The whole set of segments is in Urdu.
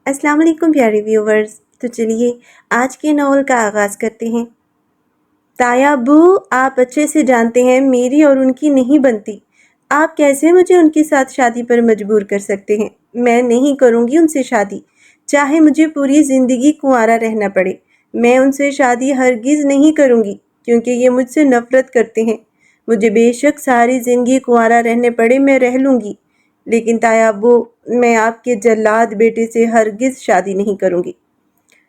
السلام علیکم پیارے ویورز، تو چلیے آج کے ناول کا آغاز کرتے ہیں۔ تایا ابو، آپ اچھے سے جانتے ہیں میری اور ان کی نہیں بنتی۔ آپ کیسے مجھے ان کے ساتھ شادی پر مجبور کر سکتے ہیں؟ میں نہیں کروں گی ان سے شادی، چاہے مجھے پوری زندگی کنوارا رہنا پڑے۔ میں ان سے شادی ہرگز نہیں کروں گی کیونکہ یہ مجھ سے نفرت کرتے ہیں۔ مجھے بے شک ساری زندگی کنوارا رہنے پڑے میں رہ لوں گی، لیکن تایا ابو، میں آپ کے جلاد بیٹے سے ہرگز شادی نہیں کروں گی۔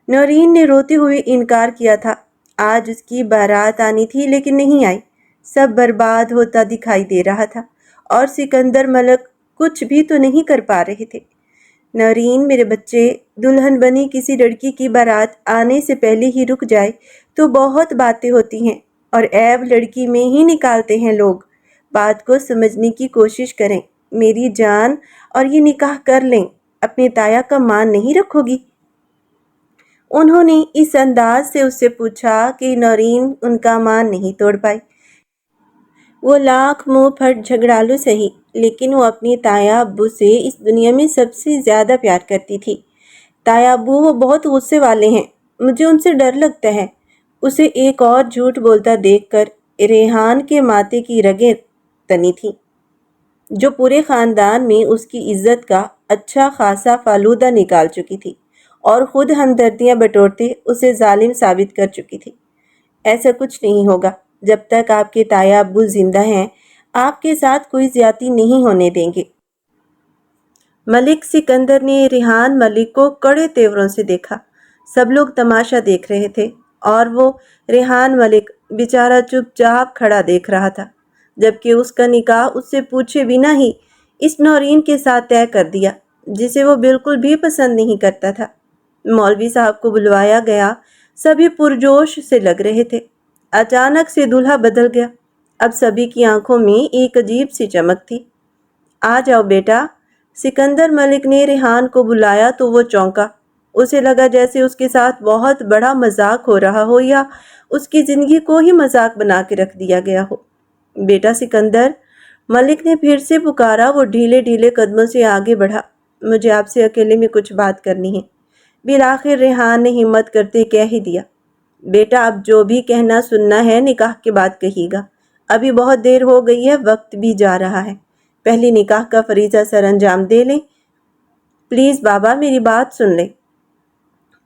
نورین نے روتے ہوئے انکار کیا تھا۔ آج اس کی بارات آنی تھی لیکن نہیں آئی۔ سب برباد ہوتا دکھائی دے رہا تھا اور سکندر ملک کچھ بھی تو نہیں کر پا رہے تھے۔ نورین میرے بچے، دلہن بنی کسی لڑکی کی بارات آنے سے پہلے ہی رک جائے تو بہت باتیں ہوتی ہیں اور عیب لڑکی میں ہی نکالتے ہیں لوگ۔ بات کو سمجھنے کی کوشش کریں میری جان، اور یہ نکاح کر لیں۔ اپنے تایا کا مان نہیں رکھو گی؟ انہوں نے اس انداز سے اس سے پوچھا کہ نورین ان کا مان نہیں توڑ پائی۔ وہ لاکھ منہ پھٹ جھگڑالو سہی، لیکن وہ اپنی تایا ابو سے اس دنیا میں سب سے زیادہ پیار کرتی تھی۔ تایا ابو، وہ بہت غصے والے ہیں، مجھے ان سے ڈر لگتا ہے۔ اسے ایک اور جھوٹ بولتا دیکھ کر ریحان کے ماتھے کی رگیں تنی تھیں، جو پورے خاندان میں اس کی عزت کا اچھا خاصا فالودہ نکال چکی تھی اور خود ہمدردیاں بٹورتے اسے ظالم ثابت کر چکی تھی۔ ایسا کچھ نہیں ہوگا، جب تک آپ کے تایا ابو زندہ ہیں آپ کے ساتھ کوئی زیادتی نہیں ہونے دیں گے۔ ملک سکندر نے ریحان ملک کو کڑے تیوروں سے دیکھا۔ سب لوگ تماشا دیکھ رہے تھے اور وہ ریحان ملک بیچارہ چپ چاپ کھڑا دیکھ رہا تھا، جبکہ اس کا نکاح اس سے پوچھے بنا ہی اس نورین کے ساتھ طے کر دیا جسے وہ بالکل بھی پسند نہیں کرتا تھا۔ مولوی صاحب کو بلوایا گیا، سبھی پرجوش سے لگ رہے تھے۔ اچانک سے دولہا بدل گیا، اب سبھی کی آنکھوں میں ایک عجیب سی چمک تھی۔ آ جاؤ بیٹا۔ سکندر ملک نے ریحان کو بلایا تو وہ چونکا۔ اسے لگا جیسے اس کے ساتھ بہت بڑا مذاق ہو رہا ہو یا اس کی زندگی کو ہی مذاق بنا کے رکھ دیا گیا ہو۔ بیٹا سکندر، ملک نے پھر سے پکارا۔ وہ ڈھیلے ڈھیلے قدموں سے آگے بڑھا۔ مجھے آپ سے اکیلے میں کچھ بات کرنی ہے۔ بالآخر ریحان نے ہمت کرتے کہہ ہی دیا، بیٹا اب جو بھی کہنا سننا ہے نکاح کے بعد کہیے گا، ابھی بہت دیر ہو گئی ہے، وقت بھی جا رہا ہے، پہلے نکاح کا فریضہ سر انجام دے لیں۔ پلیز بابا میری بات سن لیں۔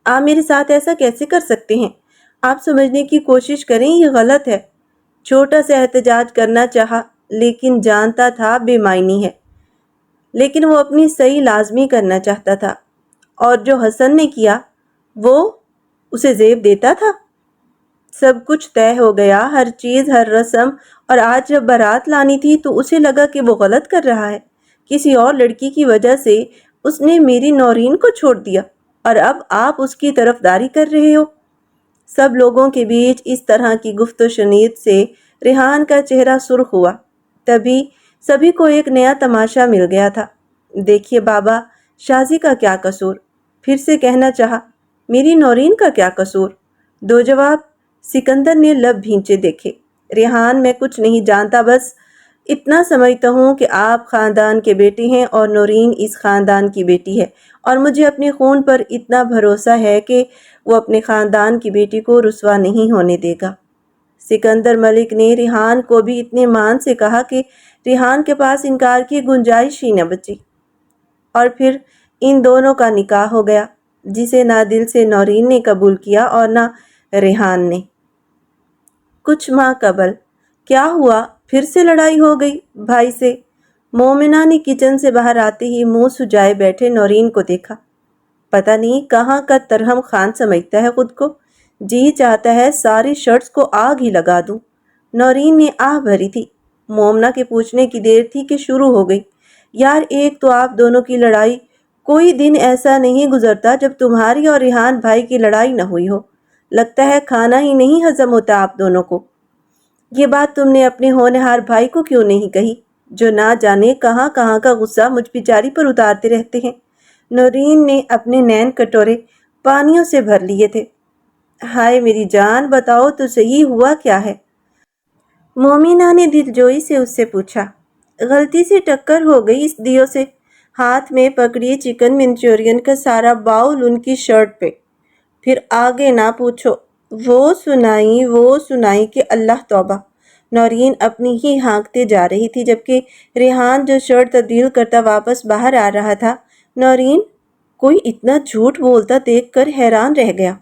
آپ میرے ساتھ ایسا کیسے کر سکتے ہیں؟ آپ سمجھنے کی کوشش کریں، یہ غلط ہے۔ چھوٹا سا احتجاج کرنا چاہا لیکن جانتا تھا بے معنی ہے، لیکن وہ اپنی صحیح لازمی کرنا چاہتا تھا، اور جو حسن نے کیا وہ اسے زیب دیتا تھا۔ سب کچھ طے ہو گیا، ہر چیز، ہر رسم، اور آج جب بارات لانی تھی تو اسے لگا کہ وہ غلط کر رہا ہے۔ کسی اور لڑکی کی وجہ سے اس نے میری نورین کو چھوڑ دیا اور اب آپ اس کی طرفداری کر رہے ہو۔ سب لوگوں کے بیچ اس طرح کی گفت و شنید سے ریحان کا چہرہ سرخ ہوا۔ تبھی سبھی کو ایک نیا تماشا مل گیا تھا۔ دیکھیے بابا، شازی کا کیا قصور؟ پھر سے کہنا چاہا، میری نورین کا کیا قصور؟ دو جواب۔ سکندر نے لب بھینچے دیکھے۔ ریحان، میں کچھ نہیں جانتا، بس اتنا سمجھتا ہوں کہ آپ خاندان کے بیٹے ہیں اور نورین اس خاندان کی بیٹی ہے، اور مجھے اپنے خون پر اتنا بھروسہ ہے کہ وہ اپنے خاندان کی بیٹی کو رسوا نہیں ہونے دے گا۔ سکندر ملک نے ریحان کو بھی اتنے مان سے کہا کہ ریحان کے پاس انکار کی گنجائش ہی نہ بچی، اور پھر ان دونوں کا نکاح ہو گیا، جسے نہ دل سے نورین نے قبول کیا اور نہ ریحان نے۔ کچھ ماہ قبل کیا ہوا؟ پھر سے لڑائی ہو گئی بھائی سے؟ مومنہ نے کچن سے باہر آتے ہی منہ سجائے بیٹھے نورین کو دیکھا۔ پتہ نہیں کہاں کا ترہم خان سمجھتا ہے خود کو، جی چاہتا ہے ساری شرٹس کو آگ ہی لگا دوں۔ نورین نے آہ بھری تھی۔ مومنہ کے پوچھنے کی دیر تھی کہ شروع ہو گئی، یار ایک تو آپ دونوں کی لڑائی، کوئی دن ایسا نہیں گزرتا جب تمہاری اور ریحان بھائی کی لڑائی نہ ہوئی ہو، لگتا ہے کھانا ہی نہیں ہضم ہوتا آپ دونوں کو۔ یہ بات تم نے اپنے ہونہار بھائی کو کیوں نہیں کہی، جو نہ جانے کہاں کہاں کا غصہ مجھ بیچاری پر اتارتے رہتے ہیں؟ نورین نے اپنے نین کٹورے پانیوں سے بھر لیے تھے۔ ہائے میری جان، بتاؤ تو صحیح ہوا کیا ہے؟ مومنہ نے دلجوئی سے اس سے پوچھا۔ غلطی سے ٹکر ہو گئی اس دیو سے، ہاتھ میں پکڑی چکن منچورین کا سارا باؤل ان کی شرٹ پہ۔ پھر آگے نہ پوچھو، وہ سنائی کہ اللہ توبہ۔ نورین اپنی ہی ہانکتے جا رہی تھی جبکہ ریحان جو شرٹ تبدیل کرتا واپس باہر آ رہا تھا، نورین کوئی اتنا جھوٹ بولتا دیکھ کر حیران رہ گیا۔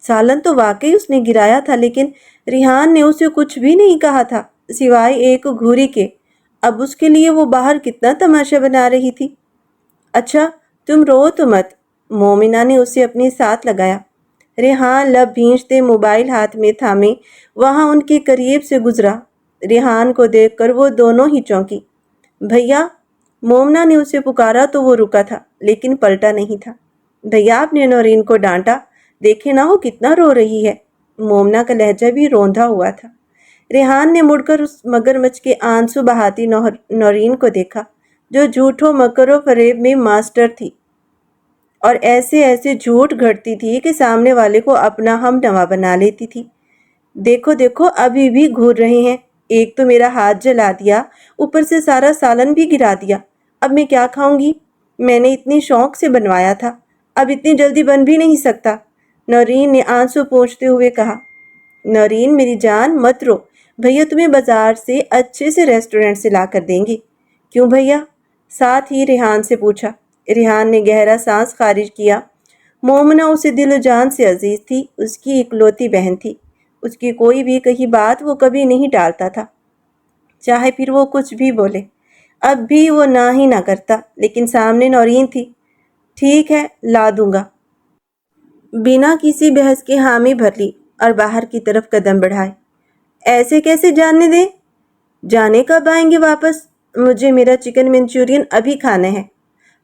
سالن تو واقعی اس نے گرایا تھا لیکن ریحان نے اسے کچھ بھی نہیں کہا تھا سوائے ایک گھوری کے۔ اب اس کے لیے وہ باہر کتنا تماشا بنا رہی تھی۔ اچھا تم رو تو مت، مومنہ نے اسے اپنے ساتھ لگایا۔ ریحان لب بھینچتے موبائل ہاتھ میں تھامے وہاں ان کے قریب سے گزرا۔ ریحان کو دیکھ کر وہ دونوں ہی چونکی۔ بھیا، مومنہ نے اسے پکارا تو وہ رکا تھا لیکن پلٹا نہیں تھا۔ بھیا، آپ نے نورین کو ڈانٹا، دیکھے نا وہ کتنا رو رہی ہے۔ مومنہ کا لہجہ بھی روندا ہوا تھا۔ ریحان نے مڑ کر اس مگرمچھ کے آنسو بہاتی نورین کو دیکھا جو جھوٹوں مکر و فریب میں ماسٹر تھی اور ایسے جھوٹ گھڑتی تھی کہ سامنے والے کو اپنا ہم نوا بنا لیتی تھی۔ دیکھو دیکھو ابھی بھی گھور رہے ہیں، ایک تو میرا ہاتھ جلا دیا، اوپر سے سارا سالن بھی گرا دیا۔ اب میں کیا کھاؤں گی؟ میں نے اتنی شوق سے بنوایا تھا، اب اتنی جلدی بن بھی نہیں سکتا، نورین نے آنسو پونچھتے ہوئے کہا۔ نورین میری جان مت رو، بھیا تمہیں بازار سے اچھے سے ریسٹورنٹ سے لا کر دیں گے۔ کیوں بھیا؟ ساتھ ہی ریحان سے پوچھا۔ ریحان نے گہرا سانس خارج کیا۔ مومنہ اسے دل و جان سے عزیز تھی، اس کی اکلوتی بہن تھی۔ اس کی کوئی بھی کہی بات وہ کبھی نہیں ٹالتا تھا، چاہے پھر وہ کچھ بھی بولے۔ اب بھی وہ نہ ہی نہ کرتا، لیکن سامنے نورین تھی۔ ٹھیک ہے، لا دوں گا، بنا کسی بحث کے حامی بھر لی اور باہر کی طرف قدم بڑھائے۔ ایسے کیسے جانے دیں؟ جانے کب آئیں گے واپس؟ مجھے میرا چکن منچورین ابھی کھانا ہے۔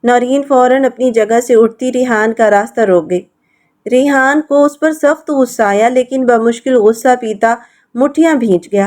نورین فوراً اپنی جگہ سے اٹھتی ریحان کا راستہ روک گئی۔ ریحان کو اس پر سخت غصہ آیا لیکن بمشکل غصہ پیتا مٹھیاں بھیج گیا۔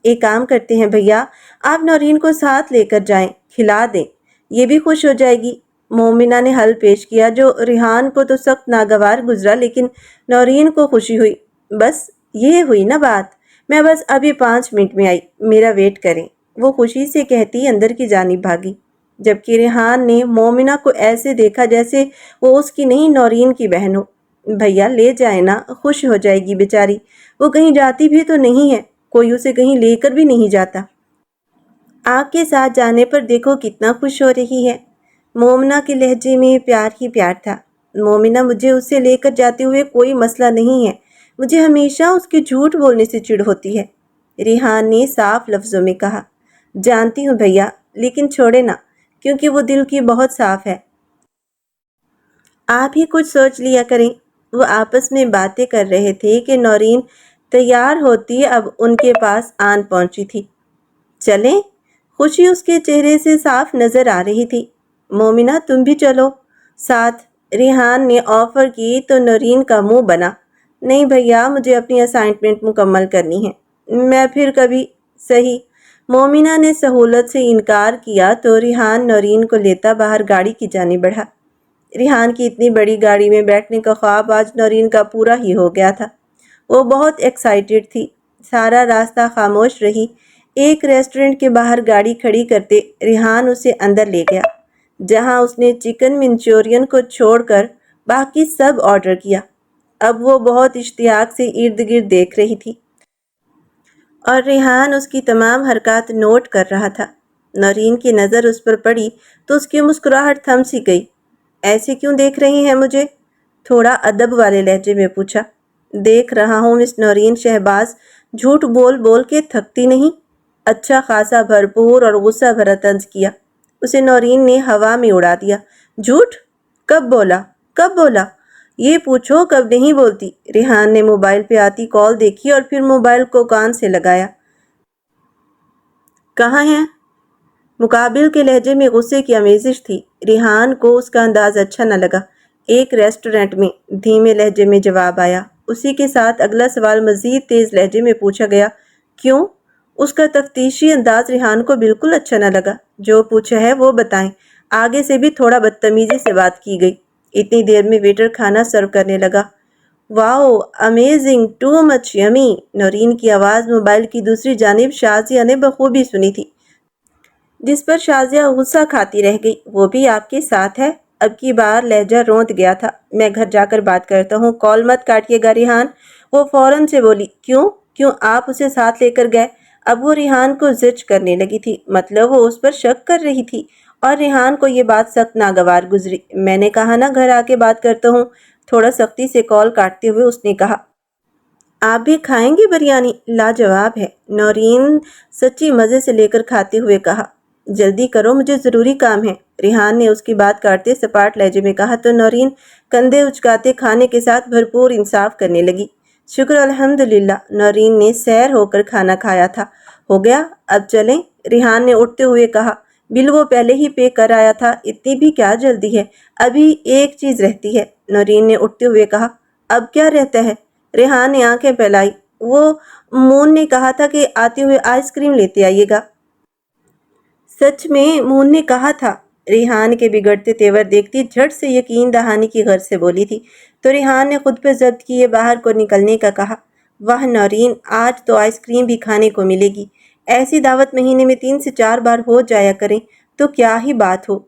ایک کام کرتے ہیں بھیا، آپ نورین کو ساتھ لے کر جائیں، کھلا دیں، یہ بھی خوش ہو جائے گی۔ مومنہ نے حل پیش کیا جو ریحان کو تو سخت ناگوار گزرا لیکن نورین کو خوشی ہوئی۔ بس یہ ہوئی نا بات، میں بس ابھی 5 منٹ میں آئی، میرا ویٹ کریں، وہ خوشی سے کہتی اندر کی جانب بھاگی، جبکہ ریحان نے مومنہ کو ایسے دیکھا جیسے وہ اس کی نہیں نورین کی بہن ہو۔ بھیا لے جائیں نا، خوش ہو جائے گی بیچاری، وہ کہیں جاتی بھی تو نہیں ہے، کوئی اسے کہیں لے کر بھی نہیں جاتا۔ آپ کے ساتھ جانے پر دیکھو کتنا خوش ہو رہی ہے۔ مومنہ کے لہجے میں پیار ہی پیار تھا۔ مومنہ مجھے اسے لے کر جاتے ہوئے کوئی مسئلہ نہیں ہے، مجھے ہمیشہ اس کے جھوٹ بولنے سے چڑ ہوتی ہے، ریحان نے صاف لفظوں میں کہا۔ جانتی ہوں بھیا، لیکن چھوڑے نا، کیونکہ وہ دل کی بہت صاف ہے۔ آپ ہی کچھ سوچ لیا کریں۔ وہ آپس میں باتیں کر رہے تھے کہ نورین تیار ہوتی اب ان کے پاس آن پہنچی تھی۔ چلیں؟ خوشی اس کے چہرے سے صاف نظر آ رہی تھی۔ مومنہ تم بھی چلو ساتھ، ریحان نے آفر کی تو نورین کا منہ بنا۔ نہیں بھیا، مجھے اپنی اسائنمنٹ مکمل کرنی ہے، میں پھر کبھی۔ صحیح، مومنہ نے سہولت سے انکار کیا تو ریحان نورین کو لیتا باہر گاڑی کی جانب بڑھا۔ ریحان کی اتنی بڑی گاڑی میں بیٹھنے کا خواب آج نورین کا پورا ہی ہو گیا تھا۔ وہ بہت ایکسائٹڈ تھی۔ سارا راستہ خاموش رہی۔ ایک ریسٹورنٹ کے باہر گاڑی کھڑی کرتے ریحان اسے اندر لے گیا، جہاں اس نے چکن منچورین کو چھوڑ کر باقی سب آرڈر کیا۔ اب وہ بہت اشتیاق سے ارد گرد دیکھ رہی تھی اور ریحان اس کی تمام حرکات نوٹ کر رہا تھا۔ نورین کی نظر اس پر پڑی تو اس کی مسکراہٹ تھم سی گئی۔ ایسے کیوں دیکھ رہی ہیں مجھے؟ تھوڑا ادب والے لہجے میں پوچھا۔ دیکھ رہا ہوں مس نورین شہباز، جھوٹ بول بول کے تھکتی نہیں؟ اچھا خاصا بھرپور اور غصہ بھرا طنز کیا۔ اسے نورین نے ہوا میں اڑا دیا۔ جھوٹ؟ کب بولا؟ کب بولا؟ یہ پوچھو کب نہیں بولتی۔ ریحان نے موبائل پہ آتی کال دیکھی اور پھر موبائل کو کان سے لگایا۔ کہاں ہیں؟ مقابل کے لہجے میں غصے کی آمیزش تھی۔ ریحان کو اس کا انداز اچھا نہ لگا۔ ایک ریسٹورنٹ میں، دھیمے لہجے میں جواب آیا۔ اسی کے ساتھ اگلا سوال مزید تیز لہجے میں پوچھا گیا۔ کیوں؟ اس کا تفتیشی انداز ریحان کو بالکل اچھا نہ لگا۔ جو پوچھا ہے وہ بتائیں۔ آگے سے بھی تھوڑا بدتمیزی سے بات کی گئی۔ اتنی دیر میں ویٹر کھانا سرو کرنے لگا۔ واؤ، امیزنگ، ٹو مچ یمی۔ نورین کی آواز موبائل کی دوسری جانب شازیہ نے بخوبی سنی تھی۔ جس پر شازیہ غصہ کھاتی رہ گئی۔ وہ بھی آپ کے ساتھ ہے؟ اب کی بار لہجہ روند گیا تھا۔ میں گھر جا کر بات کرتا ہوں، کال مت کاٹیے گا ریحان۔ وہ فوراً سے بولی، کیوں آپ اسے ساتھ لے کر گئے؟ اب وہ ریحان کو زج کرنے لگی تھی، مطلب وہ اس پر شک کر رہی تھی، اور ریحان کو یہ بات سخت ناگوار گزری۔ میں نے کہا نا گھر آ کے بات کرتا ہوں، تھوڑا سختی سے کال کاٹتے ہوئے اس نے کہا۔ آپ بھی کھائیں گے بریانی؟ لاجواب ہے، نورین سچی مزے سے لے کر کھاتے ہوئے کہا۔ جلدی کرو، مجھے ضروری کام ہے، ریحان نے اس کی بات کاٹتے سپاٹ لہجے میں کہا تو نورین کندھے اچکاتے کھانے کے ساتھ بھرپور انصاف کرنے لگی۔ شکر الحمدللہ، نورین نے سیر ہو کر کھانا کھایا تھا۔ ہو گیا، اب چلیں، ریحان نے اٹھتے ہوئے کہا۔ بل وہ پہلے ہی پے کر آیا تھا، اتنی بھی کیا جلدی ہے، ابھی ایک چیز رہتی ہے، نورین نے اٹھتے ہوئے کہا۔ اب کیا رہتا ہے؟ ریحان نے آنکھیں پھیلائی۔ وہ مون نے کہا تھا کہ آتے ہوئے آئس کریم لیتے آئیے گا۔ سچ میں مون نے کہا تھا؟ ریحان کے بگڑتے تیور دیکھتی جھٹ سے یقین دہانی کی غرض سے بولی تھی، تو ریحان نے خود پہ ضبط کیے باہر کو نکلنے کا کہا۔ واہ نورین، آج تو آئس کریم بھی کھانے کو ملے گی۔ ایسی دعوت مہینے میں 3 سے 4 بار ہو جایا کریں تو کیا ہی بات ہو۔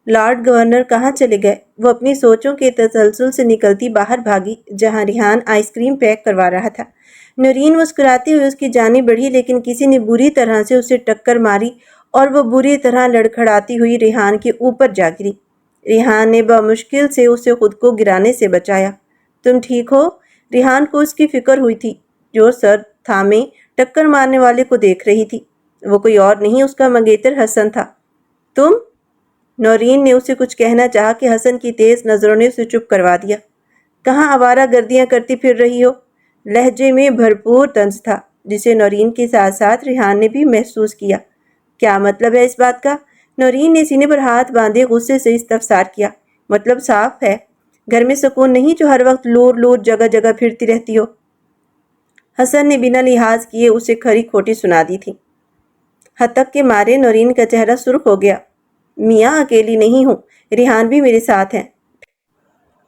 لارڈ گورنر کہاں چلے گئے؟ وہ اپنی سوچوں کے تسلسل سے نکلتی باہر بھاگی، جہاں ریحان آئس کریم پیک کروا رہا تھا۔ نورین مسکراتی ہوئی اس کی جانب بڑھی، لیکن کسی نے بری طرح سے اسے ٹکر ماری اور وہ بری طرح لڑکھڑاتی ہوئی ریحان کے اوپر جا گری۔ ریحان نے بمشکل سے اسے خود کو گرانے سے بچایا۔ تم ٹھیک ہو؟ ریحان کو اس کی فکر ہوئی تھی، جو سر تھامے ٹکر مارنے والے کو دیکھ رہی تھی۔ وہ کوئی اور نہیں، اس کا منگیتر حسن تھا۔ تم؟ نورین نے اسے کچھ کہنا چاہا کہ حسن کی تیز نظروں نے اسے چپ کروا دیا۔ کہاں آوارہ گردیاں کرتی پھر رہی ہو؟ لہجے میں بھرپور طنز تھا، جسے نورین کے ساتھ ساتھ ریحان نے بھی محسوس کیا۔ کیا مطلب ہے اس بات کا؟ نورین نے سینے پر ہاتھ باندھے غصے سے استفسار کیا۔ مطلب صاف ہے، گھر میں سکون نہیں جو ہر وقت لور لور جگہ جگہ پھرتی رہتی ہو۔ حسن نے بنا لحاظ کیے اسے کھری کھوٹی سنا دی تھی۔ ہتک کے مارے نورین کا چہرہ سرخ ہو گیا۔ میاں اکیلی نہیں ہوں، ریحان بھی میرے ساتھ ہیں۔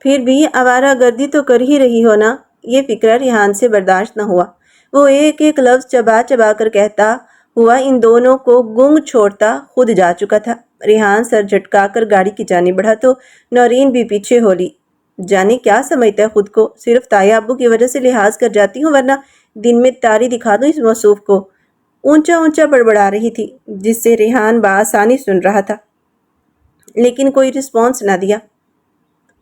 پھر بھی آوارہ گردی تو کر ہی رہی ہو نا؟ یہ فکرہ ریحان سے برداشت نہ ہوا۔ وہ ایک ایک لفظ چبا چبا کر کہتا ہوا ان دونوں کو گنگ چھوڑتا خود جا چکا تھا۔ ریحان سر جھٹکا کر گاڑی کی جانب بڑھا تو نورین بھی پیچھے ہو لی۔ جانے کیا سمجھتا ہے خود کو، صرف تایا ابو کی وجہ سے لحاظ کر جاتی ہوں، ورنہ دن میں تاری دکھا دوں اس موصوف کو۔ اونچا اونچا بڑبڑا رہی تھی، جس سے ریحان بآسانی سن رہا تھا، لیکن کوئی رسپانس نہ دیا۔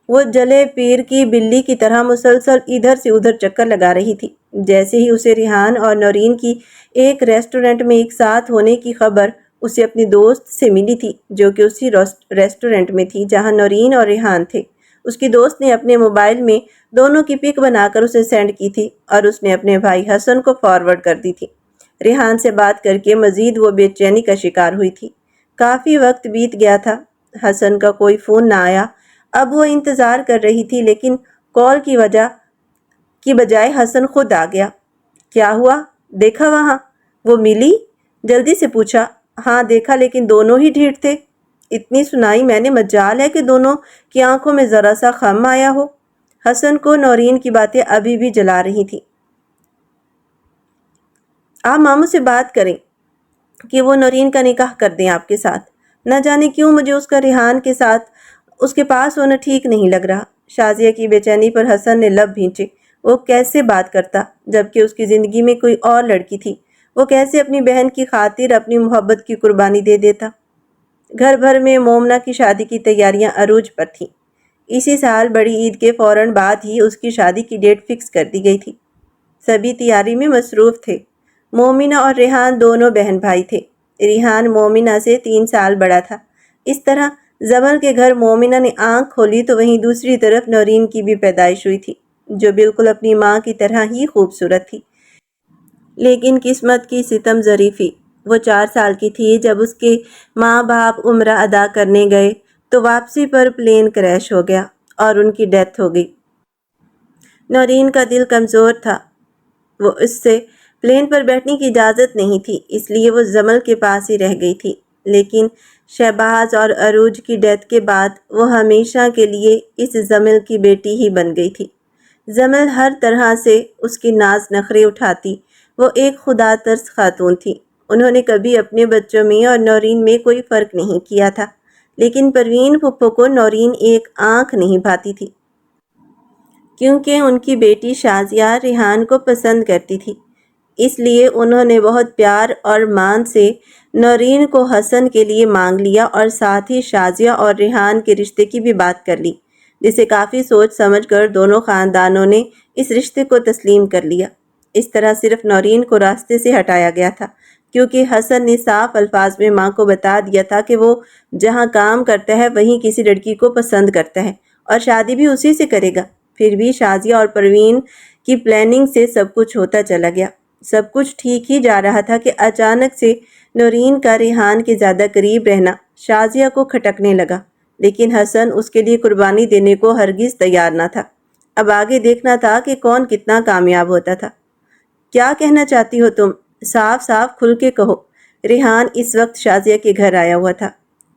وہ جلے پیر کی بلی کی طرح مسلسل ادھر سے ادھر چکر لگا رہی تھی۔ جیسے ہی اسے ریحان اور نورین کی ایک ریسٹورنٹ میں ایک ساتھ ہونے کی خبر اسے اپنی دوست سے ملی تھی، جو کہ اسی ریسٹورنٹ میں تھی جہاں نورین اور ریحان تھے، اس کی دوست نے اپنے موبائل میں دونوں کی پک بنا کر اسے سینڈ کی تھی اور اس نے اپنے بھائی حسن کو فارورڈ کر دی تھی۔ ریحان سے بات کر کے مزید وہ بے چینی کا شکار ہوئی تھی۔ کافی وقت بیت گیا تھا، حسن کا کوئی فون نہ آیا۔ اب وہ انتظار کر رہی تھی، لیکن کال کی بجائے حسن خود آ گیا۔ کیا ہوا؟ دیکھا وہاں؟ وہ ملی؟ جلدی سے پوچھا۔ ہاں دیکھا، لیکن دونوں ہی ڈھیٹ تھے۔ اتنی سنائی میں نے، مجال ہے کہ دونوں کی آنکھوں میں ذرا سا خم آیا ہو۔ حسن کو نورین کی باتیں ابھی بھی جلا رہی تھی۔ آپ ماموں سے بات کریں کہ وہ نورین کا نکاح کر دیں آپ کے ساتھ۔ نہ جانے کیوں مجھے اس کا ریحان کے ساتھ اس کے پاس ہونا ٹھیک نہیں لگ رہا۔ شازیہ کی بے چینی پر حسن نے لب بھینچے۔ وہ کیسے بات کرتا، جبکہ اس کی زندگی میں کوئی اور لڑکی تھی؟ وہ کیسے اپنی بہن کی خاطر اپنی محبت کی قربانی دے دیتا؟ گھر بھر میں مومنہ کی شادی کی تیاریاں عروج پر تھیں۔ اسی سال بڑی عید کے فوراً بعد ہی اس کی شادی کی ڈیٹ فکس کر دی گئی تھی۔ سبھی تیاری میں مصروف تھے۔ مومنہ اور ریحان دونوں بہن بھائی تھے۔ ریحان مومنہ سے 3 سال بڑا تھا۔ اس طرح زمل کے گھر مومنہ نے آنکھ کھولی تو وہیں دوسری طرف نورین کی بھی پیدائش ہوئی تھی، جو بالکل اپنی ماں کی طرح ہی خوبصورت تھی۔ لیکن قسمت کی ستم ظریفی، وہ 4 سال کی تھی جب اس کے ماں باپ عمرہ ادا کرنے گئے تو واپسی پر پلین کریش ہو گیا اور ان کی ڈیتھ ہو گئی۔ نورین کا دل کمزور تھا، وہ اس سے پلین پر بیٹھنے کی اجازت نہیں تھی، اس لیے وہ زمل کے پاس ہی رہ گئی تھی۔ لیکن شہباز اور عروج کی ڈیتھ کے بعد وہ ہمیشہ کے لیے اس زمل کی بیٹی ہی بن گئی تھی۔ زمل ہر طرح سے اس کی ناز نخرے اٹھاتی، وہ ایک خدا ترس خاتون تھی۔ انہوں نے کبھی اپنے بچوں میں اور نورین میں کوئی فرق نہیں کیا تھا، لیکن پروین پھپھو کو نورین ایک آنکھ نہیں بھاتی تھی، کیونکہ ان کی بیٹی شازیہ ریحان کو پسند کرتی تھی۔ اس لیے انہوں نے بہت پیار اور مان سے نورین کو حسن کے لیے مانگ لیا اور ساتھ ہی شازیہ اور ریحان کے رشتے کی بھی بات کر لی، جسے کافی سوچ سمجھ کر دونوں خاندانوں نے اس رشتے کو تسلیم کر لیا۔ اس طرح صرف نورین کو راستے سے ہٹایا گیا تھا، کیونکہ حسن نے صاف الفاظ میں ماں کو بتا دیا تھا کہ وہ جہاں کام کرتا ہے وہیں کسی لڑکی کو پسند کرتا ہے اور شادی بھی اسی سے کرے گا۔ پھر بھی شازیہ اور پروین کی پلاننگ سے سب کچھ ہوتا چلا گیا۔ سب کچھ ٹھیک ہی جا رہا تھا کہ اچانک سے نورین کا ریحان کے زیادہ قریب رہنا شازیہ کو کھٹکنے لگا، لیکن حسن اس کے لیے قربانی دینے کو ہرگز تیار نہ تھا۔ اب آگے دیکھنا تھا کہ کون کتنا کامیاب ہوتا تھا۔ کیا کہنا چاہتی ہو تم؟ صاف صاف کھل کے کہو۔ ریحان اس وقت شازیہ کے گھر آیا ہوا تھا۔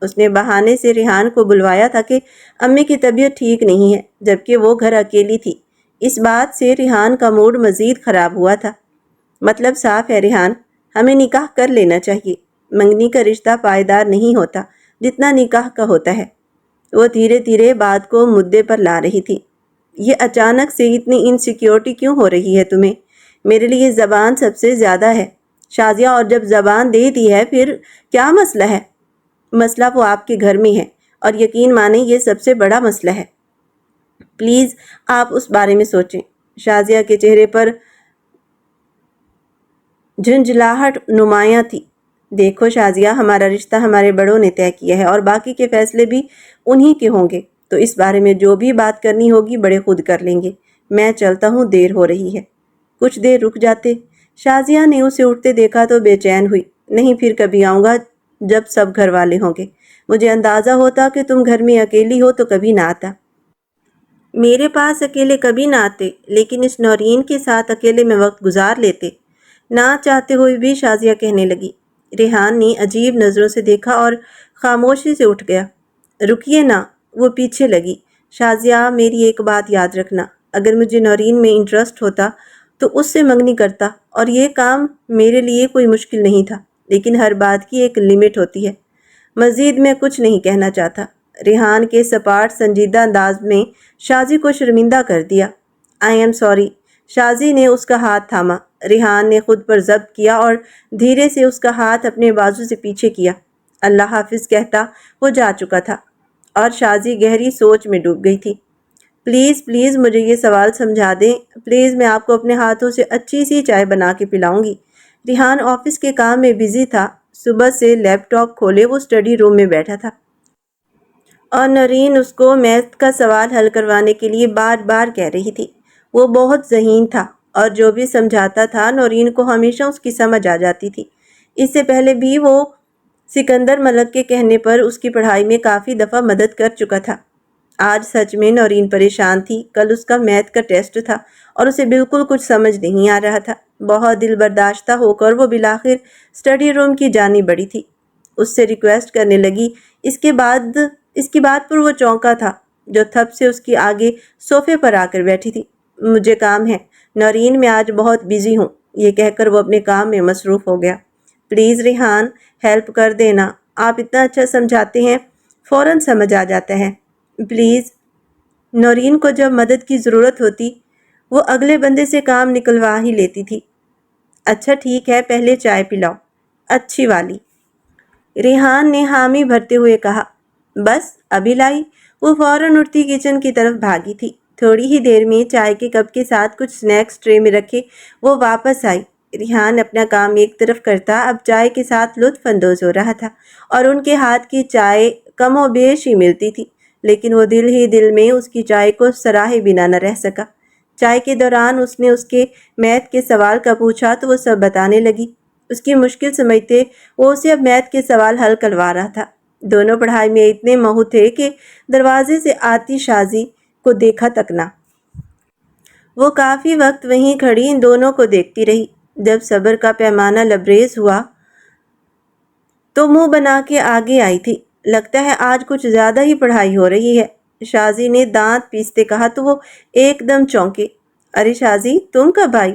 اس نے بہانے سے ریحان کو بلوایا تھا کہ امی کی طبیعت ٹھیک نہیں ہے، جبکہ وہ گھر اکیلی تھی۔ اس بات سے ریحان کا موڈ مزید خراب ہوا تھا۔ مطلب صاف ہے ریحان، ہمیں نکاح کر لینا چاہیے۔ منگنی کا رشتہ پائیدار نہیں ہوتا جتنا نکاح کا ہوتا ہے۔ وہ دھیرے دھیرے بات کو مدعے پر لا رہی تھی۔ یہ اچانک سے اتنی انسیکیورٹی کیوں ہو رہی ہے تمہیں؟ میرے لیے زبان سب سے زیادہ ہے شازیہ، اور جب زبان دے دی ہے پھر کیا مسئلہ ہے؟ مسئلہ وہ آپ کے گھر میں ہے، اور یقین مانیں یہ سب سے بڑا مسئلہ ہے۔ پلیز آپ اس بارے میں سوچیں۔ شازیہ کے چہرے پر جھنجھلاہٹ نمایاں تھی۔ دیکھو شازیہ، ہمارا رشتہ ہمارے بڑوں نے طے کیا ہے اور باقی کے فیصلے بھی انہی کے ہوں گے، تو اس بارے میں جو بھی بات کرنی ہوگی بڑے خود کر لیں گے۔ میں چلتا ہوں، دیر ہو رہی ہے۔ کچھ دیر رک جاتے۔ شازیہ نے اسے اٹھتے دیکھا تو بے چین ہوئی۔ نہیں، پھر کبھی آؤں گا جب سب گھر والے ہوں گے۔ مجھے اندازہ ہوتا کہ تم گھر میں اکیلی ہو تو کبھی نہ آتا۔ میرے پاس اکیلے کبھی نہ آتے، لیکن اس نورین کے ساتھ اکیلے میں وقت گزار لیتے۔ نہ چاہتے ہوئے بھی شازیہ کہنے لگی۔ ریحان نے عجیب نظروں سے دیکھا اور خاموشی سے اٹھ گیا۔ رکیے نا، وہ پیچھے لگی۔ شازیہ، میری ایک بات یاد رکھنا، اگر مجھے نورین میں انٹرسٹ ہوتا تو اس سے منگنی کرتا، اور یہ کام میرے لیے کوئی مشکل نہیں تھا، لیکن ہر بات کی ایک لمٹ ہوتی ہے۔ مزید میں کچھ نہیں کہنا چاہتا۔ ریحان کے سپاٹ سنجیدہ انداز میں شازی کو شرمندہ کر دیا۔ I am sorry. شازی نے اس کا ہاتھ تھاما۔ ریحان نے خود پر ضبط کیا اور دھیرے سے اس کا ہاتھ اپنے بازو سے پیچھے کیا۔ اللہ حافظ کہتا وہ جا چکا تھا اور شازی گہری سوچ میں ڈوب گئی تھی۔ پلیز پلیز مجھے یہ سوال سمجھا دیں، پلیز، میں آپ کو اپنے ہاتھوں سے اچھی سی چائے بنا کے پلاؤں گی۔ ریحان آفس کے کام میں بزی تھا۔ صبح سے لیپ ٹاپ کھولے وہ اسٹڈی روم میں بیٹھا تھا، اور نورین اس کو میتھ کا سوال حل کروانے کے لیے بار بار کہہ رہی تھی۔ وہ بہت ذہین تھا اور جو بھی سمجھاتا تھا نورین کو ہمیشہ اس کی سمجھ آ جاتی تھی۔ اس سے پہلے بھی وہ سکندر ملک کے کہنے پر اس کی پڑھائی میں کافی دفعہ مدد کر چکا تھا۔ آج سچ میں نورین پریشان تھی۔ کل اس کا میتھ کا ٹیسٹ تھا اور اسے بالکل کچھ سمجھ نہیں آ رہا تھا۔ بہت دل برداشتہ ہو کر وہ بالآخر اسٹڈی روم کی جانب بڑھی تھی۔ اس سے ریکویسٹ کرنے لگی۔ اس کی بات پر وہ چونکا تھا، جو تھپ سے اس کی آگے صوفے پر آ کر بیٹھی تھی۔ مجھے کام ہے نورین، میں آج بہت بزی ہوں۔ یہ کہہ کر وہ اپنے کام میں مصروف ہو گیا۔ پلیز ریحان، ہیلپ کر دینا، آپ اتنا اچھا سمجھاتے ہیں، فوراً سمجھ آ جاتا ہے۔ پلیز۔ نورین کو جب مدد کی ضرورت ہوتی وہ اگلے بندے سے کام نکلوا ہی لیتی تھی۔ اچھا ٹھیک ہے، پہلے چائے پلاؤ، اچھی والی، ریحان نے حامی بھرتے ہوئے کہا۔ بس ابھی لائی۔ وہ فوراً اٹھتی کچن کی طرف بھاگی تھی۔ تھوڑی ہی دیر میں چائے کے کپ کے ساتھ کچھ سنیکس ٹرے میں رکھے وہ واپس آئی۔ ریحان اپنا کام ایک طرف کرتا اب چائے کے ساتھ لطف اندوز ہو رہا تھا، اور ان کے ہاتھ کی چائے کم و بیش ہی ملتی تھی، لیکن وہ دل ہی دل میں اس کی چائے کو سراہے بنا نہ رہ سکا۔ چائے کے دوران اس نے اس کے میتھ کے سوال کا پوچھا تو وہ سب بتانے لگی۔ اس کی مشکل سمجھتے وہ اسے اب میتھ کے سوال حل کروا رہا تھا۔ دونوں پڑھائی میں اتنے مہو تھے کہ دروازے سے آتی شازی کو دیکھا تک نہ۔ وہ کافی وقت وہیں کھڑی ان دونوں کو دیکھتی رہی۔ جب صبر کا پیمانہ لبریز ہوا تو منہ بنا کے آگے آئی تھی۔ لگتا ہے آج کچھ زیادہ ہی پڑھائی ہو رہی ہے، شازی نے دانت پیستے کہا تو وہ ایک دم چونکے۔ ارے شازی، تم کب آئی؟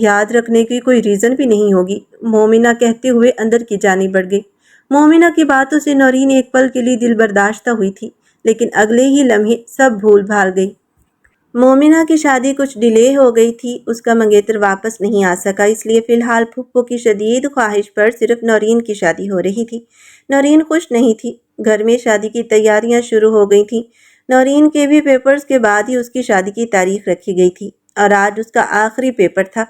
یاد رکھنے کی کوئی ریزن بھی نہیں ہوگی، مومنہ کہتے ہوئے اندر کی جانب بڑھ گئی۔ مومنہ کی باتوں سے نورین ایک پل کے لیے دل برداشتہ ہوئی تھی، لیکن اگلے ہی لمحے سب بھول بھال گئی۔ مومنہ کی شادی کچھ ڈیلے ہو گئی تھی، اس کا منگیتر واپس نہیں آ سکا، اس لیے فی الحال پھپھو کی شدید خواہش پر صرف نورین کی شادی ہو رہی تھی۔ نورین خوش نہیں تھی، گھر میں شادی کی تیاریاں شروع ہو گئی تھیں۔ نورین کے بھی پیپرز کے بعد ہی اس کی شادی کی تاریخ رکھی گئی تھی، اور آج اس کا آخری پیپر تھا،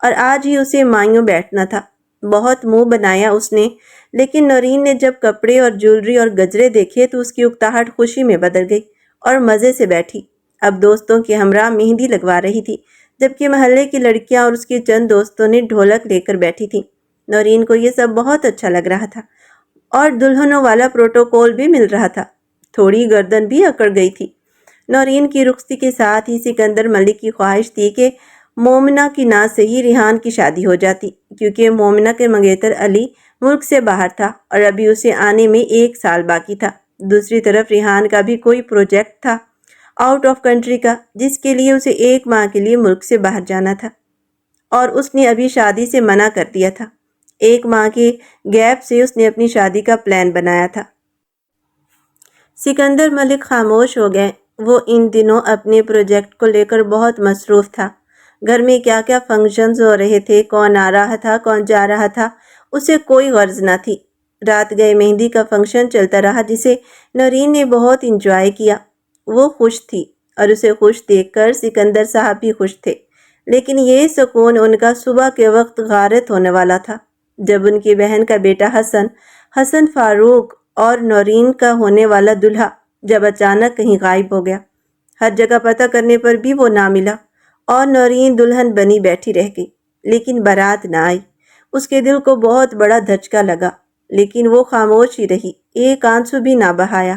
اور آج ہی اسے مایوں بیٹھنا تھا۔ بہت منہ بنایا اس نے، لیکن نورین نے جب کپڑے اور جیولری اور گجرے دیکھے تو اس کی اکتاہٹ خوشی میں بدل گئی اور مزے سے بیٹھی۔ اب دوستوں کے ہمراہ مہندی لگوا رہی تھی، جبکہ محلے کی لڑکیاں اور اس کے چند دوستوں نے ڈھولک لے کر بیٹھی تھیں۔ نورین کو یہ سب بہت اچھا لگ رہا تھا، اور دلہنوں والا پروٹوکول بھی مل رہا تھا۔ تھوڑی گردن بھی اکڑ گئی تھی۔ نورین کی رخصتی کے ساتھ ہی سکندر ملک کی خواہش تھی کہ مومنہ کی ناز سے ہی ریحان کی شادی ہو جاتی، کیونکہ مومنہ کے منگیتر علی ملک سے باہر تھا اور ابھی اسے آنے میں 1 سال باقی تھا۔ دوسری طرف ریحان کا بھی کوئی پروجیکٹ تھا آؤٹ آف کنٹری کا، جس کے لیے اسے 1 ماہ کے لیے ملک سے باہر جانا تھا، اور اس نے ابھی شادی سے منع کر دیا تھا۔ 1 ماہ کے گیپ سے اس نے اپنی شادی کا پلان بنایا تھا۔ سکندر ملک خاموش ہو گئے۔ وہ ان دنوں اپنے پروجیکٹ کو لے کر بہت مصروف تھا۔ گھر میں کیا کیا فنکشنز ہو رہے تھے، کون آ رہا تھا، کون جا رہا تھا، اسے کوئی غرض نہ تھی۔ رات گئے مہندی کا فنکشن چلتا رہا، جسے نورین نے بہت انجوائے کیا۔ وہ خوش تھی، اور اسے خوش دیکھ کر سکندر صاحب بھی خوش تھے، لیکن یہ سکون ان کا صبح کے وقت غارت ہونے والا تھا، جب ان کی بہن کا بیٹا حسن فاروق اور نورین کا ہونے والا دلہا جب اچانک کہیں غائب ہو گیا۔ ہر جگہ پتہ کرنے پر بھی وہ نہ ملا، اور نورین دلہن بنی بیٹھی رہ گئی، لیکن بارات نہ آئی۔ اس کے دل کو بہت بڑا دھچکا لگا، لیکن وہ خاموش ہی رہی، ایک آنسو بھی نہ بہایا۔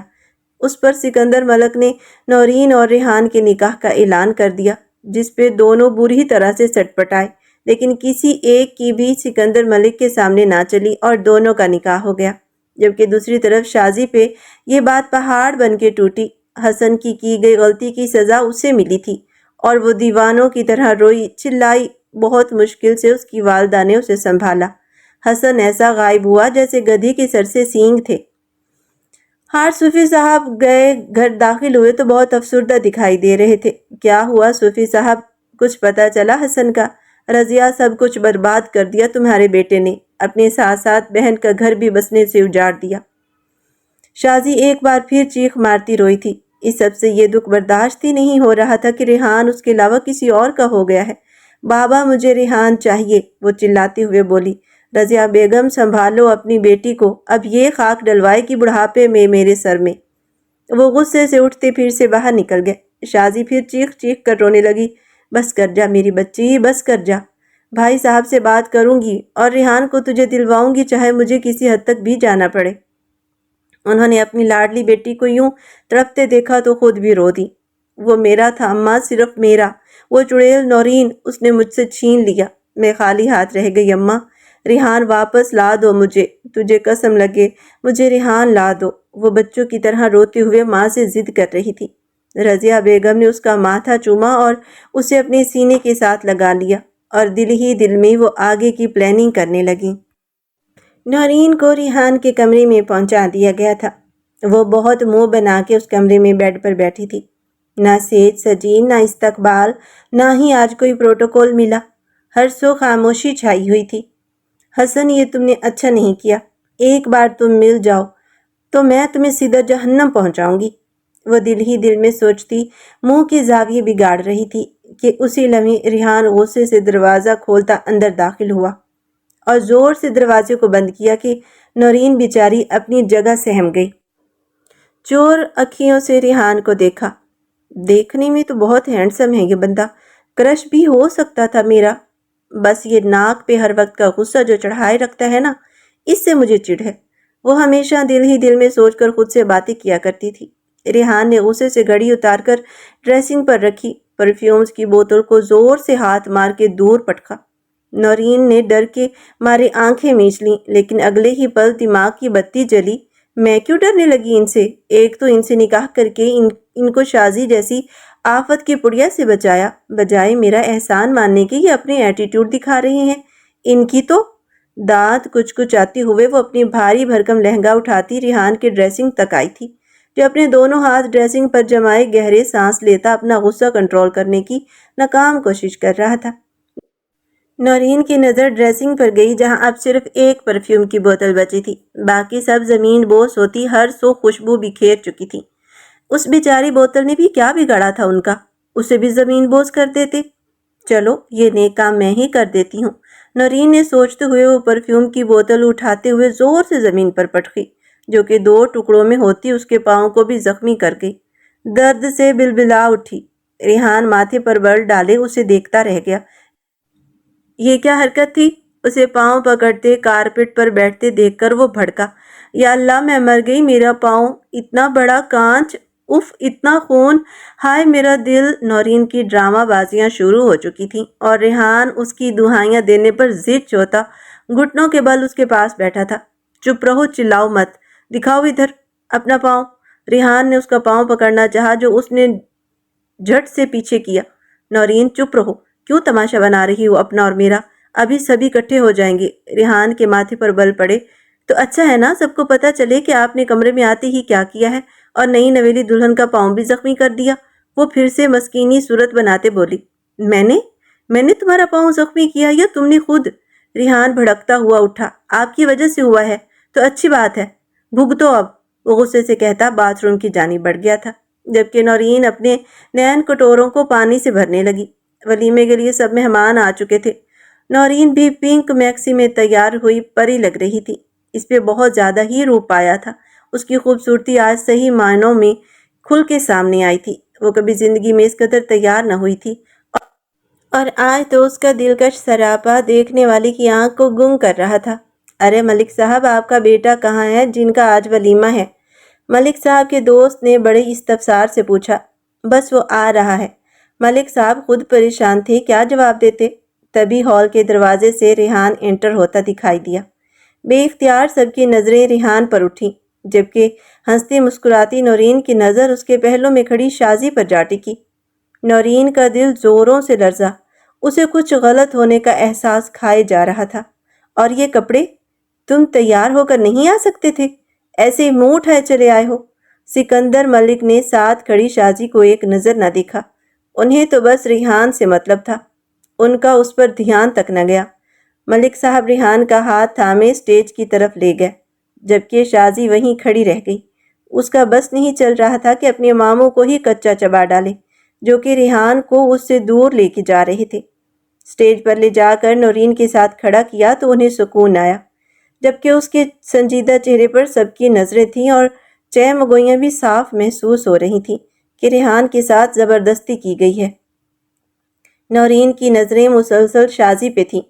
اس پر سکندر ملک نے نورین اور ریحان کے نکاح کا اعلان کر دیا، جس پہ دونوں بری طرح سے سٹ پٹائے، لیکن کسی ایک کی بھی سکندر ملک کے سامنے نہ چلی اور دونوں کا نکاح ہو گیا۔ جبکہ دوسری طرف شازی پہ یہ بات پہاڑ بن کے ٹوٹی۔ حسن کی گئی غلطی کی سزا اسے ملی تھی، اور وہ دیوانوں کی طرح روئی چلائی۔ بہت مشکل سے اس کی والدہ نے اسے سنبھالا۔ حسن ایسا غائب ہوا جیسے گدھی کے سر سے سینگ تھے۔ صوفی صاحب گئے گھر داخل ہوئے تو بہت افسردہ دکھائی دے رہے تھے۔ کیا ہوا صوفی صاحب؟ کچھ پتہ چلا حسن کا؟ رضیہ سب کچھ برباد کر دیا تمہارے بیٹے نے، اپنے ساتھ ساتھ بہن کا گھر بھی بسنے سے اجاڑ دیا۔ شازی ایک بار پھر چیخ مارتی روئی تھی۔ اس سب سے یہ دکھ برداشت ہی نہیں ہو رہا تھا کہ ریحان اس کے علاوہ کسی اور کا ہو گیا ہے۔ بابا مجھے ریحان چاہیے، وہ چلاتے ہوئے بولی۔ رضیہ بیگم سنبھالو اپنی بیٹی کو، اب یہ خاک ڈلوائے گی بڑھاپے میں میرے سر میں۔ وہ غصے سے اٹھتے پھر سے باہر نکل گئے۔ شازی پھر چیخ چیخ کر رونے لگی۔ بس کر جا میری بچی، بس کر جا، بھائی صاحب سے بات کروں گی اور ریحان کو تجھے دلواؤں گی، چاہے مجھے کسی حد تک بھی جانا پڑے۔ انہوں نے اپنی لاڈلی بیٹی کو یوں تڑپتے دیکھا تو خود بھی رو دی۔ وہ میرا تھا اماں، صرف میرا، وہ چڑیل نورین اس نے مجھ سے چھین لیا۔ میں خالی ہاتھ رہ گئی اماں، ریحان واپس لا دو مجھے، تجھے قسم لگے مجھے ریحان لا دو۔ وہ بچوں کی طرح روتے ہوئے ماں سے ضد کر رہی تھی۔ رضیہ بیگم نے اس کا ماتھا چوما اور اسے اپنے سینے کے ساتھ لگا لیا، اور دل ہی دل میں وہ آگے کی پلاننگ کرنے لگی۔ نورین کو ریحان کے کمرے میں پہنچا دیا گیا تھا۔ وہ بہت منہ بنا کے اس کمرے میں بیڈ پر بیٹھی تھی۔ نہ سیج سجی، نہ استقبال، نہ ہی آج کوئی پروٹوکول ملا۔ ہر سو خاموشی چھائی ہوئی تھی۔ حسن، یہ تم نے اچھا نہیں کیا، ایک بار تم مل جاؤ تو میں تمہیں سیدھا جہنم پہنچاؤں گی، وہ دل ہی دل میں سوچتی منہ کے زاویے بگاڑ رہی تھی کہ اسی لمحے ریحان غصے سے دروازہ کھولتا اندر داخل ہوا اور زور سے دروازے کو بند کیا کہ نورین بیچاری اپنی جگہ سہم گئی۔ چور اکھیوں سے ریحان کو دیکھا۔ دیکھنے میں تو بہت ہینڈسم ہے یہ بندہ، کرش بھی ہو سکتا تھا میرا، بس یہ ناک پہ ہر وقت کا غصہ جو چڑھائے رکھتا ہے نا، اس سے مجھے چڑ ہے۔ وہ ہمیشہ دل ہی دل میں سوچ کر خود سے باتیں کیا کرتی تھی۔ ریحان نے غصے سے گھڑی اتار کر ڈریسنگ پر رکھی، پرفیومز کی بوتل کو زور سے ہاتھ مار کے دور پٹکا۔ نورین نے ڈر کے مارے آنکھیں میچ لیں، لیکن اگلے ہی پل دماغ کی بتی جلی میں کیوں ڈرنے لگی ان سے؟ ایک تو ان سے نکاح کر کے ان کو شازی جیسی آفت کی پڑیا سے بچایا، بجائے میرا احسان ماننے کے یہ اپنے ایٹیٹیوڈ دکھا رہے ہیں۔ ان کی تو دانت کچھ کچھ آتے ہوئے وہ اپنی بھاری بھرکم لہنگا اٹھاتی ریحان کے ڈریسنگ تک آئی تھی، جو اپنے دونوں ہاتھ ڈریسنگ پر جمائے گہرے سانس لیتا اپنا غصہ کنٹرول کرنے کی ناکام کوشش کر رہا تھا۔ نورین کی نظر ڈریسنگ پر گئی جہاں اب صرف ایک پرفیوم کی بوتل بچی تھی، باقی سب زمین بوس ہوتی ہر سو خوشبو بکھیر چکی تھی۔ اس بیچاری بوتل نے بھی کیا بگاڑا تھا ان کا؟ اسے بھی زمین بوس کر دیتے۔ چلو یہ نیک کام میں ہی کر دیتی ہوں، نورین نے سوچتے ہوئے وہ پرفیوم کی بوتل اٹھاتے ہوئے زور سے زمین پر پٹکی، جو کہ 2 ٹکڑوں میں ہوتی اس کے پاؤں کو بھی زخمی کر گئی۔ درد سے بلبلا اٹھی۔ ریحان ماتھے پر بر ڈالے اسے دیکھتا رہ گیا۔ یہ کیا حرکت تھی؟ اسے پاؤں پکڑتے کارپیٹ پر بیٹھتے دیکھ کر وہ بھڑکا۔ یا اللہ میں مر گئی، میرا پاؤں اتنا بڑا کانچ، اف اتنا خون، ہائے میرا دل۔ نورین کی ڈرامہ بازیاں شروع ہو چکی تھیں اور ریحان اس کی دہائیاں دینے پر ضد چوتا گھٹنوں کے بل اس کے پاس بیٹھا تھا۔ چپ رہو، چلاؤ مت، دکھاؤ ادھر اپنا پاؤں۔ ریحان نے اس کا پاؤں پکڑنا چاہا جو اس نے جھٹ سے پیچھے کیا۔ نورین چپ رہو، کیوں تماشا بنا رہی ہو اپنا اور میرا؟ ابھی سبھی اکٹھے ہو جائیں گے۔ ریحان کے ماتھے پر بل پڑے۔ تو اچھا ہے نا، سب کو پتہ چلے کہ آپ نے کمرے میں آتے ہی کیا کیا ہے، اور نئی نویلی دلہن کا پاؤں بھی زخمی کر دیا۔ وہ پھر سے مسکینی صورت بناتے بولی۔ میں نے تمہارا پاؤں زخمی کیا یا تم نے خود؟ ریحان بھڑکتا ہوا اٹھا۔ آپ کی وجہ سے ہوا ہے تو اچھی بات ہے، بھگتو اب، وہ غصے سے کہتا باتھ روم کی جانب بڑھ گیا تھا، جبکہ نورین اپنے نین کٹوروں کو پانی سے بھرنے لگی۔ ولیمے کے لیے سب مہمان آ چکے تھے۔ نورین بھی پنک میکسی میں تیار ہوئی پری لگ رہی تھی۔ اس پہ بہت زیادہ ہی روپ آیا تھا۔ اس کی خوبصورتی آج صحیح معنوں میں کھل کے سامنے آئی تھی۔ وہ کبھی زندگی میں اس قدر تیار نہ ہوئی تھی، اور آج تو اس کا دلکش سراپا دیکھنے والی کی آنکھ کو گم کر رہا تھا۔ ارے ملک صاحب، آپ کا بیٹا کہاں ہے جن کا آج ولیمہ ہے؟ ملک صاحب کے دوست نے بڑے استفسار سے پوچھا۔ بس وہ آ رہا ہے۔ ملک صاحب خود پریشان تھے، کیا جواب دیتے؟ تبھی ہال کے دروازے سے ریحان انٹر ہوتا دکھائی دیا۔ بے اختیار سب کی نظریں ریحان پر اٹھیں، جبکہ ہنستی مسکراتی نورین کی نظر اس کے پہلو میں کھڑی شازی پر جا ٹکی۔ نورین کا دل زوروں سے لرزا۔ اسے کچھ غلط ہونے کا احساس کھائے جا رہا تھا۔ اور یہ کپڑے؟ تم تیار ہو کر نہیں آ سکتے تھے؟ ایسے منہ اٹھائے چلے آئے ہو؟ سکندر ملک نے ساتھ کھڑی شازی کو ایک نظر نہ دیکھا۔ انہیں تو بس ریحان سے مطلب تھا، ان کا اس پر دھیان تک نہ گیا۔ ملک صاحب ریحان کا ہاتھ تھامے سٹیج کی طرف لے گئے، جبکہ شازی وہیں کھڑی رہ گئی۔ اس کا بس نہیں چل رہا تھا کہ اپنے ماموں کو ہی کچا چبا ڈالے، جو کہ ریحان کو اس سے دور لے کے جا رہے تھے۔ سٹیج پر لے جا کر نورین کے ساتھ کھڑا کیا تو انہیں سکون آیا، جبکہ اس کے سنجیدہ چہرے پر سب کی نظریں تھیں اور چہمگوئیاں بھی صاف محسوس ہو رہی تھیں کہ ریحان کے ساتھ زبردستی کی گئی ہے۔ نورین کی نظریں مسلسل شازی پہ تھیں۔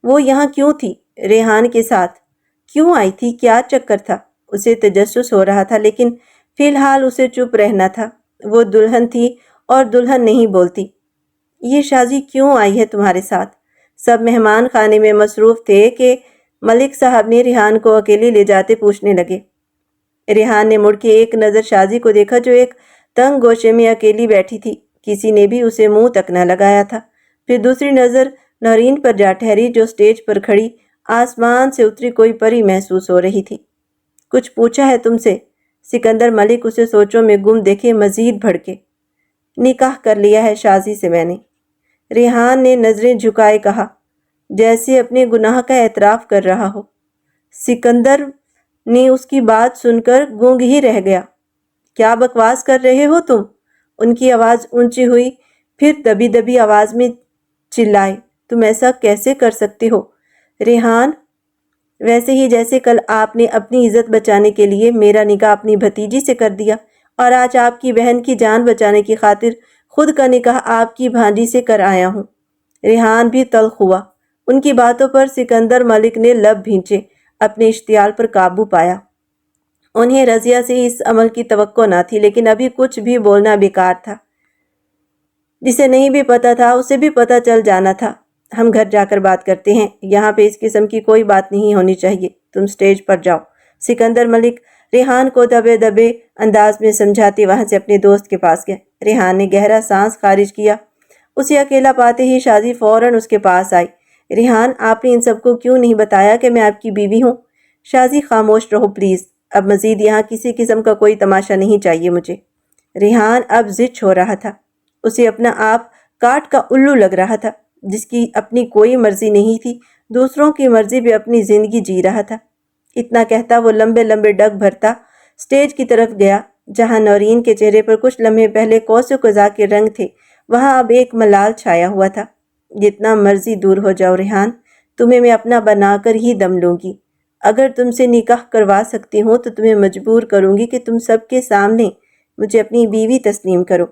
وہ یہاں کیوں تھی؟ ریحان کے ساتھ کیوں آئی تھی؟ کیا چکر تھا؟ اسے تجسس ہو رہا تھا، لیکن فی الحال اسے چپ رہنا تھا۔ وہ دلہن تھی اور دلہن نہیں بولتی۔ یہ شازی کیوں آئی ہے تمہارے ساتھ؟ سب مہمان خانے میں مصروف تھے کہ ملک صاحب نے ریحان کو اکیلے لے جاتے پوچھنے لگے۔ ریحان نے مڑ کے ایک نظر شازی کو دیکھا جو ایک تنگ گوشے میں اکیلی بیٹھی تھی، کسی نے بھی اسے منہ تک نہ لگایا تھا۔ پھر دوسری نظر نورین پر جا ٹھہری جو سٹیج پر کھڑی آسمان سے اتری کوئی پری محسوس ہو رہی تھی۔ کچھ پوچھا ہے تم سے؟ سکندر ملک اسے سوچوں میں گم دیکھے مزید بھڑکے۔ نکاح کر لیا ہے شازی سے میں نے، ریحان نے نظریں جھکائے کہا، جیسے اپنے گناہ کا اعتراف کر رہا ہو۔ سکندر نے اس کی بات سن کر گونگ ہی رہ گیا۔ کیا بکواس کر رہے ہو تم؟ ان کی آواز اونچی ہوئی، پھر دبی دبی آواز میں چلائے، تم ایسا کیسے کر سکتے ہو ریحان؟ ویسے ہی جیسے کل آپ نے اپنی عزت بچانے کے لیے میرا نکاح اپنی بھتیجی سے کر دیا، اور آج آپ کی بہن کی جان بچانے کی خاطر خود کا نکاح آپ کی بھانجی سے کر آیا ہوں۔ ریحان بھی تلخ ہوا۔ ان کی باتوں پر سکندر ملک نے لب بھینچے، اپنے اشتعال پر قابو پایا۔ انہیں رضیہ سے اس عمل کی توقع نہ تھی، لیکن ابھی کچھ بھی بولنا بیکار تھا۔ جسے نہیں بھی پتا تھا اسے بھی پتا چل جانا تھا۔ ہم گھر جا کر بات کرتے ہیں، یہاں پہ اس قسم کی کوئی بات نہیں ہونی چاہیے، تم سٹیج پر جاؤ۔ سکندر ملک ریحان کو دبے دبے انداز میں سمجھاتے وہاں سے اپنے دوست کے پاس گئے۔ ریحان نے گہرا سانس خارج کیا۔ اسے اکیلا پاتے ہی شازی فوراً اس کے پاس آئی۔ ریحان، آپ نے ان سب کو کیوں نہیں بتایا کہ میں آپ کی بیوی ہوں؟ شازی، خاموش رہو پلیز، اب مزید یہاں کسی قسم کا کوئی تماشا نہیں چاہیے مجھے۔ ریحان اب زچ ہو رہا تھا۔ اسے اپنا آپ کاٹ کا الو لگ رہا تھا، جس کی اپنی کوئی مرضی نہیں تھی، دوسروں کی مرضی پہ اپنی زندگی جی رہا تھا۔ اتنا کہتا وہ لمبے لمبے ڈگ بھرتا سٹیج کی طرف گیا، جہاں نورین کے چہرے پر کچھ لمحے پہلے کوس و قزح کے رنگ تھے، وہاں اب ایک ملال چھایا ہوا تھا۔ جتنا مرضی دور ہو جاؤ ریحان، تمہیں میں اپنا بنا کر ہی دم لوں گی۔ اگر تم سے نکاح کروا سکتی ہوں تو تمہیں مجبور کروں گی کہ تم سب کے سامنے مجھے اپنی بیوی تسلیم کرو۔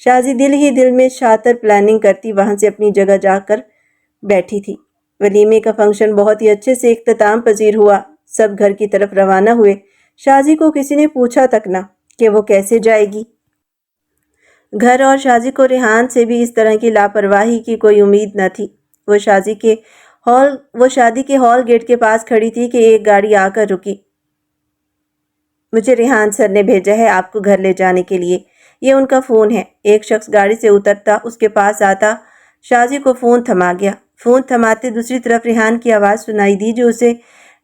شازی دل ہی دل میں شاطر پلاننگ کرتی وہاں سے اپنی جگہ جا کر بیٹھی تھی۔ ولیمے کا فنکشن بہت ہی اچھے سے اختتام پذیر ہوا۔ سب گھر کی طرف روانہ ہوئے۔ شازی کو کسی نے پوچھا تک نہ کہ وہ کیسے جائے گی گھر، اور شازی کو ریحان سے بھی اس طرح کی لاپرواہی کی کوئی امید نہ تھی۔ وہ شادی کے ہال گیٹ کے پاس کھڑی تھی کہ ایک گاڑی آ کر رکی۔ مجھے ریحان سر نے بھیجا ہے آپ کو گھر لے جانے کے لیے، یہ ان کا فون ہے۔ ایک شخص گاڑی سے اترتا، اس کے پاس آتا، شازی کو فون تھما گیا۔ فون تھماتے دوسری طرف ریحان کی آواز سنائی دی جو اسے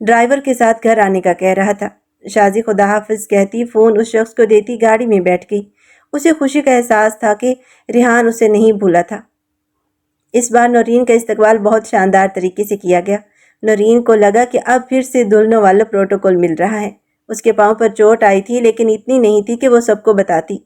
ڈرائیور کے ساتھ گھر آنے کا کہہ رہا تھا۔ شازی خدا حافظ کہتی فون اس شخص کو دیتی گاڑی میں بیٹھ گئی۔ اسے خوشی کا احساس تھا کہ ریحان اسے نہیں بھولا تھا۔ اس بار نورین کا استقبال بہت شاندار طریقے سے کیا گیا۔ نورین کو لگا کہ اب پھر سے دلہنوں والا پروٹوکول مل رہا ہے۔ اس کے پاؤں پر چوٹ آئی تھی، لیکن اتنی نہیں تھی کہ وہ سب کو بتاتی۔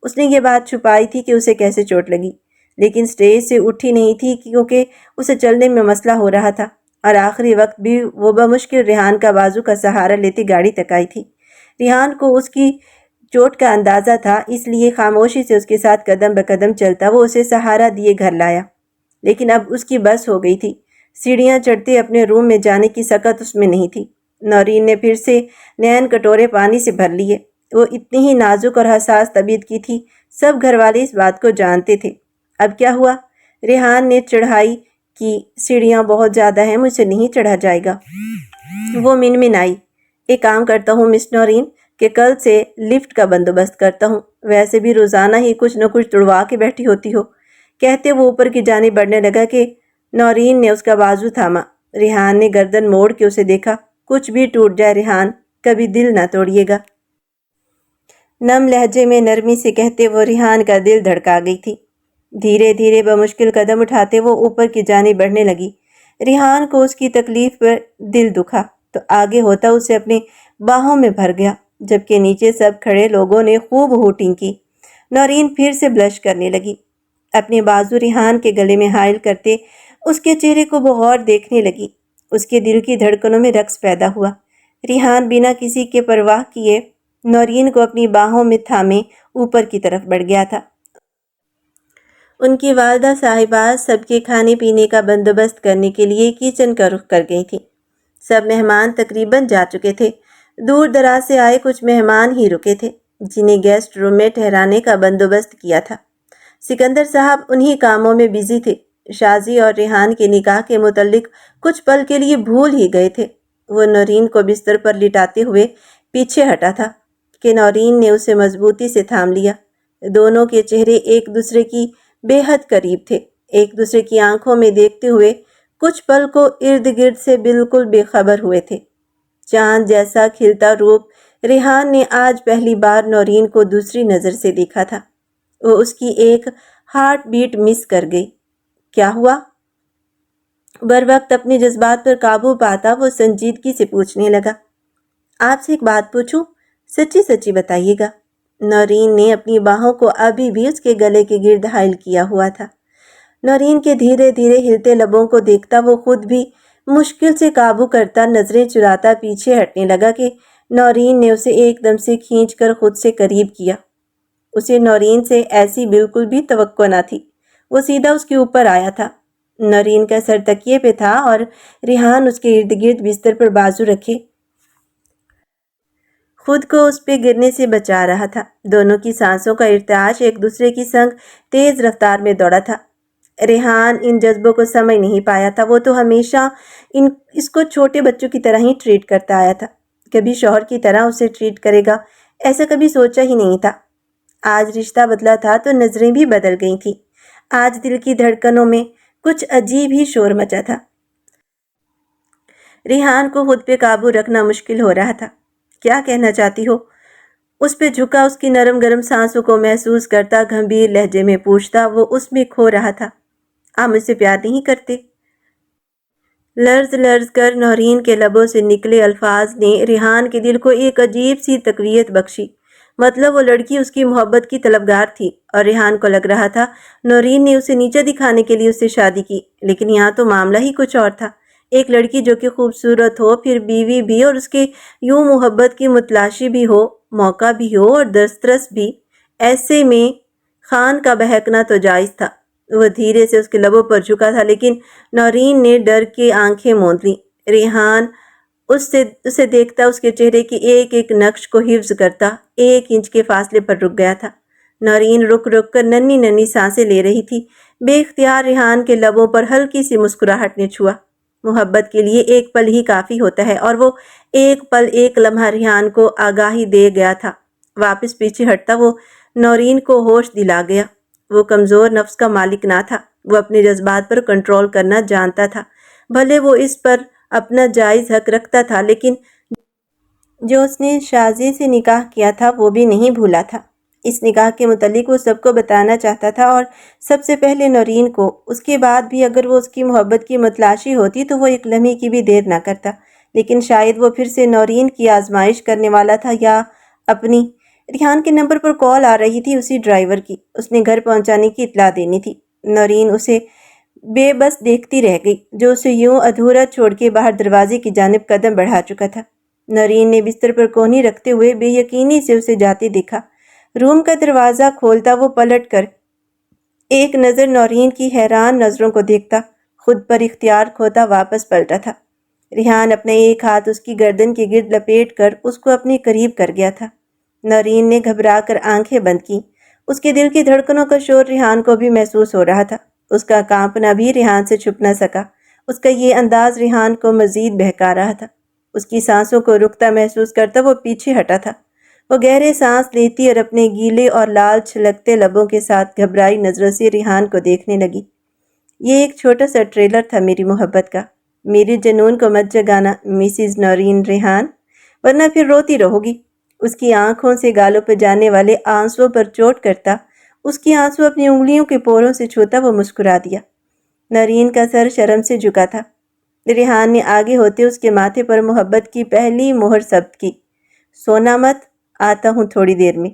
اس نے یہ بات چھپائی تھی کہ اسے کیسے چوٹ لگی، لیکن سٹیج سے اٹھی نہیں تھی کیونکہ اسے چلنے میں مسئلہ ہو رہا تھا، اور آخری وقت بھی وہ بمشکل ریحان کا بازو کا سہارا لیتی گاڑی تک آئی تھی۔ ریحان کو اس کی چوٹ کا اندازہ تھا، اس لیے خاموشی سے اس کے ساتھ قدم بقدم چلتا وہ اسے سہارا دیے گھر لایا، لیکن اب اس کی بس ہو گئی تھی۔ سیڑھیاں چڑھتے اپنے روم میں جانے کی سکت اس میں نہیں تھی۔ نورین نے پھر سے نین کٹورے پانی سے بھر لیے۔ وہ اتنی ہی نازک اور حساس طبیعت کی تھی، سب گھر والے اس بات کو جانتے تھے۔ اب کیا ہوا؟ ریحان نے چڑھائی کی سیڑھیاں بہت زیادہ ہیں، مجھ سے نہیں چڑھا جائے گا۔ وہ منمنائی۔ ایک کام کرتا ہوں مس نورین کہ کل سے لفٹ کا بندوبست کرتا ہوں، ویسے بھی روزانہ ہی کچھ نہ کچھ تڑوا کے بیٹھی ہوتی ہو۔ کہتے وہ اوپر کی جانب بڑھنے لگا کہ نورین نے اس کا بازو تھاما۔ ریحان نے گردن موڑ کے اسے دیکھا۔ کچھ بھی ٹوٹ جائے ریحان، کبھی دل نہ توڑیے گا۔ نم لہجے میں نرمی سے کہتے وہ ریحان کا دل دھڑکا گئی تھی۔ دھیرے دھیرے بمشکل قدم اٹھاتے وہ اوپر کی جانب بڑھنے لگی۔ ریحان کو اس کی تکلیف پر دل دکھا تو آگے ہوتا اسے اپنے باہوں میں بھر گیا، جبکہ نیچے سب کھڑے لوگوں نے خوب ہوٹنگ کی۔ نورین پھر سے بلش کرنے لگی، اپنے بازو ریحان کے گلے میں حائل کرتے اس کے چہرے کو بغور دیکھنے لگی۔ اس کے دل کی دھڑکنوں میں رقص پیدا ہوا۔ ریحان بنا کسی کے پرواہ کیے نورین کو اپنی باہوں میں تھامے اوپر کی طرف بڑھ گیا تھا۔ ان کی والدہ صاحبہ سب کے کھانے پینے کا بندوبست کرنے کے لیے کچن کا رخ کر گئی تھی۔ سب مہمان تقریباً جا چکے تھے۔ دور دراز سے آئے کچھ مہمان ہی رکے تھے، جنہیں گیسٹ روم میں ٹھہرانے کا بندوبست کیا تھا۔ سکندر صاحب انہی کاموں میں بزی تھے۔ شازی اور ریحان کے نکاح کے متعلق کچھ پل کے لیے بھول ہی گئے تھے۔ وہ نورین کو بستر پر لٹاتے ہوئے پیچھے ہٹا تھا کہ نورین نے اسے مضبوطی سے تھام لیا۔ دونوں کے چہرے ایک دوسرے کی بے حد قریب تھے، ایک دوسرے کی آنکھوں میں دیکھتے ہوئے کچھ پل کو ارد گرد سے بالکل بے خبر ہوئے تھے۔ چاند جیسا کھلتا روپ ریحان نے آج پہلی بار نورین کو دوسری نظر سے دیکھا تھا۔ وہ اس کی ایک ہارٹ بیٹ مس کر گئی۔ کیا ہوا؟ بروقت اپنے جذبات پر قابو پاتا وہ سنجیدگی سے پوچھنے لگا۔ آپ سے ایک بات پوچھوں؟ سچی سچی بتائیے گا۔ نورین نے اپنی باہوں کو ابھی بھی اس کے گلے کے گرد حائل کیا ہوا تھا۔ نورین کے دھیرے دھیرے ہلتے لبوں کو دیکھتا وہ خود بھی مشکل سے قابو کرتا نظریں چراتا پیچھے ہٹنے لگا کہ نورین نے اسے ایک دم سے کھینچ کر خود سے قریب کیا۔ اسے نورین سے ایسی بالکل بھی توقع نہ تھی۔ وہ سیدھا اس کے اوپر آیا تھا۔ نورین کا سر تکیے پہ تھا اور ریحان اس کے ارد گرد بستر پر بازو رکھے خود کو اس پہ گرنے سے بچا رہا تھا۔ دونوں کی سانسوں کا ارتعاش ایک دوسرے کی سنگ تیز رفتار میں دوڑا تھا۔ ریحان ان جذبوں کو سمجھ نہیں پایا تھا۔ وہ تو ہمیشہ اس کو چھوٹے بچوں کی طرح ہی ٹریٹ کرتا آیا تھا۔ کبھی شوہر کی طرح اسے ٹریٹ کرے گا، ایسا کبھی سوچا ہی نہیں تھا۔ آج رشتہ بدلا تھا تو نظریں بھی بدل گئی تھیں۔ آج دل کی دھڑکنوں میں کچھ عجیب ہی شور مچا تھا۔ ریحان کو خود پہ قابو رکھنا مشکل ہو رہا تھا۔ کیا کہنا چاہتی ہو؟ اس پہ جھکا، اس کی نرم گرم سانسوں کو محسوس کرتا، گھمبیر لہجے میں پوچھتا۔ وہ اس میں کھو رہا تھا۔ آپ مجھ سے پیار نہیں کرتے؟ لرز لرز کر نورین کے لبوں سے نکلے الفاظ نے ریحان کے دل کو ایک عجیب سی تقویت بخشی۔ مطلب وہ لڑکی اس کی محبت کی طلبگار تھی، اور ریحان کو لگ رہا تھا نورین نے اسے نیچا دکھانے کے لیے اس سے شادی کی۔ لیکن یہاں تو معاملہ ہی کچھ اور تھا۔ ایک لڑکی جو کہ خوبصورت ہو، پھر بیوی بھی، اور اس کے یوں محبت کی متلاشی بھی ہو، موقع بھی ہو اور دسترس بھی، ایسے میں خان کا بہکنا تو جائز تھا۔ وہ دھیرے سے اس کے لبوں پر جھکا تھا، لیکن نورین نے ڈر کے آنکھیں موند لیں۔ ریحان اسے دیکھتا، اس کے چہرے کی ایک ایک نقش کو حفظ کرتا، 1 انچ کے فاصلے پر رک گیا تھا۔ نورین رک رک کر ننھی ننھی سانسیں لے رہی تھی۔ بے اختیار ریحان کے لبوں پر ہلکی سی مسکراہٹ نے چھوا۔ محبت کے لیے ایک پل ہی کافی ہوتا ہے، اور وہ ایک پل، ایک لمحہ ریحان کو آگاہی دے گیا تھا۔ واپس پیچھے ہٹتا وہ نورین کو ہوش دلا گیا۔ وہ کمزور نفس کا مالک نہ تھا۔ وہ اپنے جذبات پر کنٹرول کرنا جانتا تھا۔ بھلے وہ اس پر اپنا جائز حق رکھتا تھا، لیکن جو اس نے شازی سے نکاح کیا تھا وہ بھی نہیں بھولا تھا۔ اس نکاح کے متعلق وہ سب کو بتانا چاہتا تھا، اور سب سے پہلے نورین کو۔ اس کے بعد بھی اگر وہ اس کی محبت کی متلاشی ہوتی تو وہ ایک لمحے کی بھی دیر نہ کرتا۔ لیکن شاید وہ پھر سے نورین کی آزمائش کرنے والا تھا، یا اپنی۔ ریحان کے نمبر پر کال آ رہی تھی، اسی ڈرائیور کی۔ اس نے گھر پہنچانے کی اطلاع دینی تھی۔ نورین اسے بے بس دیکھتی رہ گئی، جو اسے یوں ادھورا چھوڑ کے باہر دروازے کی جانب قدم بڑھا چکا تھا۔ نورین نے بستر پر کونی رکھتے ہوئے بے یقینی سے اسے جاتے دیکھا۔ روم کا دروازہ کھولتا وہ پلٹ کر ایک نظر نورین کی حیران نظروں کو دیکھتا، خود پر اختیار کھوتا واپس پلٹا تھا۔ ریحان اپنا ایک ہاتھ اس کی گردن کے گرد لپیٹ کر اس کو اپنے قریب کر گیا تھا۔ نورین نے گھبرا کر آنکھیں بند کی۔ اس کے دل کی دھڑکنوں کا شور ریحان کو بھی محسوس ہو رہا تھا۔ اس کا کانپنا بھی ریحان سے چھپ نہ سکا۔ اس کا یہ انداز ریحان کو مزید بہکا رہا تھا۔ اس کی سانسوں کو رکتا محسوس کرتا وہ پیچھے ہٹا تھا۔ وہ گہرے سانس لیتی اور اپنے گیلے اور لال چھلکتے لبوں کے ساتھ گھبرائی نظروں سے ریحان کو دیکھنے لگی۔ یہ ایک چھوٹا سا ٹریلر تھا میری محبت کا۔ میری جنون کو مت جگانا مسز نورین ریحان، ورنہ پھر روتی رہو گی۔ اس کی آنکھوں سے گالوں پہ جانے والے آنسوؤں پر چوٹ کرتا، اس کی آنسو اپنی انگلیوں کے پوروں سے چھوتا وہ مسکرا دیا۔ نورین کا سر شرم سے جھکا تھا۔ ریحان نے آگے ہوتے اس کے ماتھے پر محبت کی پہلی مہر ثبت کی۔ سونا مت، آتا ہوں تھوڑی دیر میں،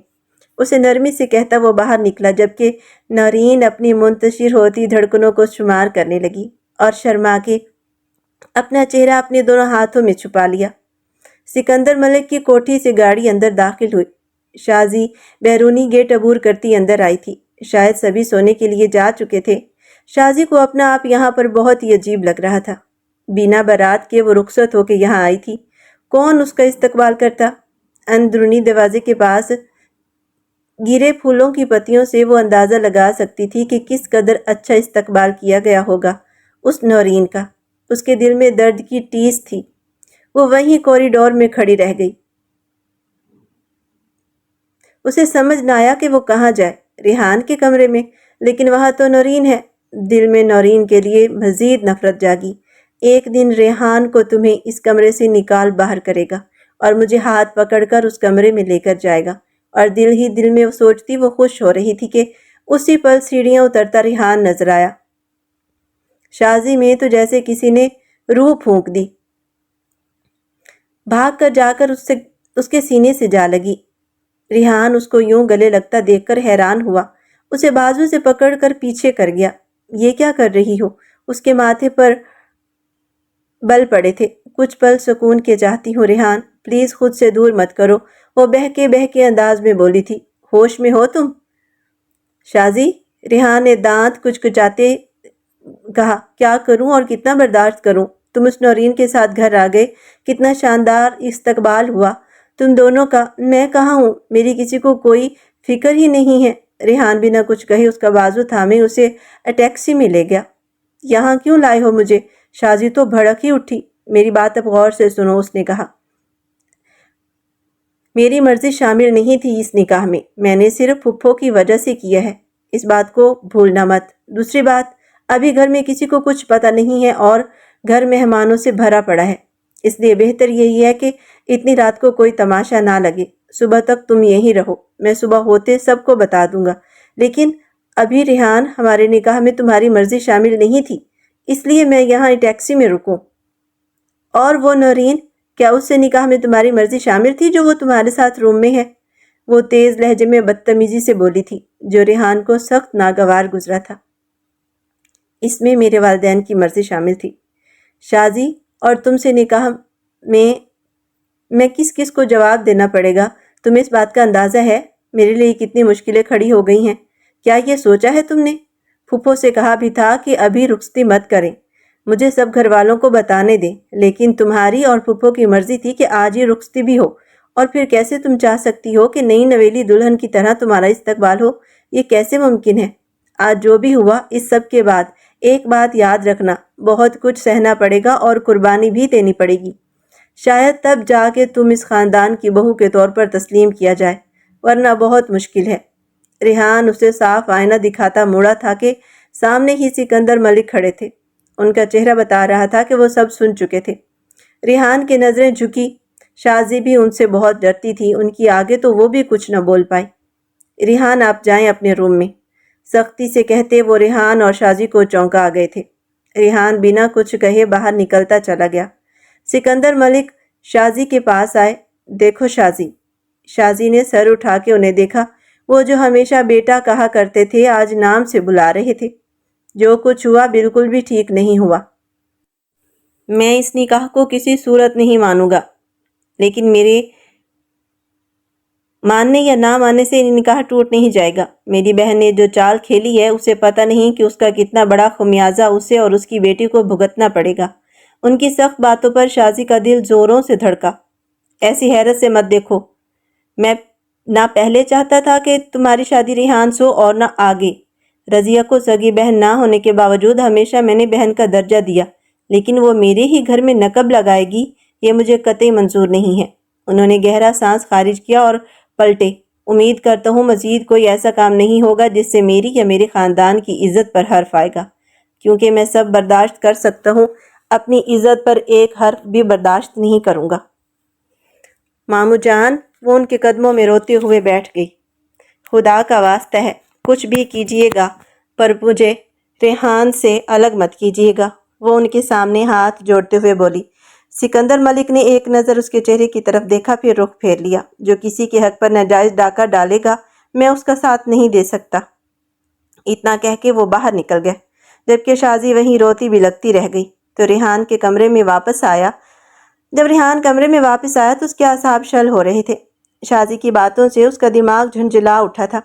اسے نرمی سے کہتا وہ باہر نکلا، جبکہ نورین اپنی منتشر ہوتی دھڑکنوں کو شمار کرنے لگی، اور شرما کے اپنا چہرہ اپنے دونوں ہاتھوں میں چھپا لیا۔ سکندر ملک کی کوٹھی سے گاڑی اندر داخل ہوئی۔ شازی بیرونی گیٹ عبور کرتی اندر آئی تھی۔ شاید سبھی سونے کے لیے جا چکے تھے۔ شازی کو اپنا آپ یہاں پر بہت ہی عجیب لگ رہا تھا۔ بنا بارات کے وہ رخصت ہو کے یہاں آئی تھی۔ کون اس کا استقبال کرتا؟ اندرونی دروازے کے پاس گرے پھولوں کی پتیوں سے وہ اندازہ لگا سکتی تھی کہ کس قدر اچھا استقبال کیا گیا ہوگا اس نورین کا۔ اس کے دل میں درد کی ٹیس تھی۔ وہ وہیں کوریڈور میں کھڑی رہ گئی۔ اسے سمجھ نہ آیا کہ وہ کہاں جائے۔ ریحان کے کمرے میں، لیکن وہاں تو نورین ہے۔ دل میں نورین کے لیے مزید نفرت جاگی۔ ایک دن ریحان کو تمہیں اس کمرے سے نکال باہر کرے گا، اور مجھے ہاتھ پکڑ کر اس کمرے میں لے کر جائے گا۔ اور دل ہی دل میں وہ سوچتی وہ خوش ہو رہی تھی کہ اسی پل سیڑھیاں اترتا ریحان نظر آیا۔ شازی میں تو جیسے کسی نے روح پھونک دی۔ بھاگ کر جا کر اس کے سینے سے جا لگی۔ ریحان اس کو یوں گلے لگتا دیکھ کر حیران ہوا۔ اسے بازو سے پکڑ کر پیچھے کر گیا۔ یہ کیا کر رہی ہو؟ اس کے ماتھے پر بل پڑے تھے۔ کچھ پل سکون کے چاہتی ہوں ریحان، پلیز خود سے دور مت کرو، وہ بہکے انداز میں بولی تھی۔ ہوش میں ہو تم؟ شازی، ریحان نے دانت کچکچاتے کہا، کیا کروں اور کتنا برداشت کروں؟ تم اس نورین کے ساتھ گھر آ گئے، کتنا شاندار استقبال ہوا تم دونوں کا۔ میں کہاں ہوں؟ میری کسی کو کوئی فکر ہی نہیں ہے۔ ریحان بنا کچھ کہے اس کا بازو تھامے اسے ٹیکسی میں لے گیا۔ یہاں کیوں لائے ہو مجھے؟ شازی تو بھڑک ہی اٹھی۔ میری بات اب غور سے سنو، اس نے کہا۔ میری مرضی شامل نہیں تھی اس نکاح میں نے صرف پھپھو کی وجہ سے کیا ہے، اس بات کو بھولنا مت۔ دوسری بات، ابھی گھر میں کسی کو کچھ پتہ نہیں ہے اور گھر مہمانوں سے بھرا پڑا ہے، اس لیے بہتر یہی ہے کہ اتنی رات کو کوئی تماشا نہ لگے۔ صبح تک تم یہیں رہو، میں صبح ہوتے سب کو بتا دوں گا۔ لیکن ابھی ریحان، ہمارے نکاح میں تمہاری مرضی شامل نہیں تھی، اس لیے میں یہاں ٹیکسی میں رکوں۔ اور وہ نورین، کیا اس سے نکاح میں تمہاری مرضی شامل تھی جو وہ تمہارے ساتھ روم میں ہے؟ وہ تیز لہجے میں بدتمیزی سے بولی تھی، جو ریحان کو سخت ناگوار گزرا تھا۔ اس میں میرے والدین کی مرضی شامل تھی شازی، اور تم سے نکاح میں کس کس کو جواب دینا پڑے گا؟ تمہیں اس بات کا اندازہ ہے میرے لیے کتنی مشکلیں کھڑی ہو گئی ہیں؟ کیا یہ سوچا ہے تم نے؟ پھپھو سے کہا بھی تھا کہ ابھی رخصتی مت کریں، مجھے سب گھر والوں کو بتانے دیں، لیکن تمہاری اور پھپھو کی مرضی تھی کہ آج ہی رخصتی بھی ہو، اور پھر کیسے تم چاہ سکتی ہو کہ نئی نویلی دلہن کی طرح تمہارا استقبال ہو؟ یہ کیسے ممکن ہے؟ آج جو بھی ہوا، اس سب کے بعد ایک بات یاد رکھنا، بہت کچھ سہنا پڑے گا اور قربانی بھی دینی پڑے گی۔ شاید تب جا کے تم اس خاندان کی بہو کے طور پر تسلیم کیا جائے، ورنہ بہت مشکل ہے۔ ریحان اسے صاف آئینہ دکھاتا موڑا تھا کہ سامنے ہی سکندر ملک کھڑے تھے۔ ان کا چہرہ بتا رہا تھا کہ وہ سب سن چکے تھے۔ ریحان کی نظریں جھکی، شازی بھی ان سے بہت ڈرتی تھی، ان کی آگے تو وہ بھی کچھ نہ بول پائی۔ ریحان، آپ جائیں اپنے روم میں، سختی سے کہتے وہ ریحان اور شازی کو چونکا آ گئے تھے۔ ریحان بنا کچھ کہے باہر نکلتا چلا گیا۔ سکندر ملک شازی کے پاس آئے۔ دیکھو شازی۔ شازی نے سر اٹھا کے انہیں دیکھا۔ وہ جو ہمیشہ بیٹا کہا کرتے تھے آج نام سے بلا رہے تھے۔ جو کچھ ہوا بالکل بھی ٹھیک نہیں ہوا۔ میں اس نکاح کو کسی صورت نہیں مانوں گا، لیکن میرے ماننے یا نہ ماننے سے نکاح ٹوٹ نہیں جائے گا۔ میری بہن نے جو چال کھیلی ہے اسے پتہ نہیں کہ اس کا کتنا بڑا خمیازہ اسے اور اس کی بیٹی کو بھگتنا پڑے گا۔ ان کی سخت باتوں پر شازی کا دل زوروں سے دھڑکا۔ ایسی حیرت سے مت دیکھو، میں نہ پہلے چاہتا تھا کہ تمہاری شادی ریحان سے اور نہ آگے۔ رضیہ کو سگی بہن نہ ہونے کے باوجود ہمیشہ میں نے بہن کا درجہ دیا، لیکن وہ میرے ہی گھر میں نقب لگائے گی، یہ مجھے قطعی منظور نہیں ہے۔ انہوں نے گہرا سانس خارج کیا اور پلٹے۔ امید کرتا ہوں مزید کوئی ایسا کام نہیں ہوگا جس سے میری یا میرے خاندان کی عزت پر حرف آئے گا، کیونکہ میں سب برداشت کر سکتا ہوں، اپنی عزت پر ایک حرف بھی برداشت نہیں کروں گا۔ مامو جان، وہ ان کے قدموں میں روتے ہوئے بیٹھ گئی۔ خدا کا واسطہ ہے، کچھ بھی کیجیے گا، پر مجھے ریحان سے الگ مت کیجیے گا، وہ ان کے سامنے ہاتھ جوڑتے ہوئے بولی۔ سکندر ملک نے ایک نظر اس کے چہرے کی طرف دیکھا، پھر رخ پھیر لیا۔ جو کسی کے حق پر ناجائز ڈاکہ ڈالے گا، میں اس کا ساتھ نہیں دے سکتا۔ اتنا کہہ کے وہ باہر نکل گئے، جبکہ شازی وہیں روتی بلکتی رہ گئی۔ تو ریحان کے کمرے میں واپس آیا۔ جب ریحان کمرے میں واپس آیا تو اس کے اعصاب شل ہو رہے تھے۔ شازی کی باتوں سے اس کا دماغ جھنجھلا اٹھا تھا۔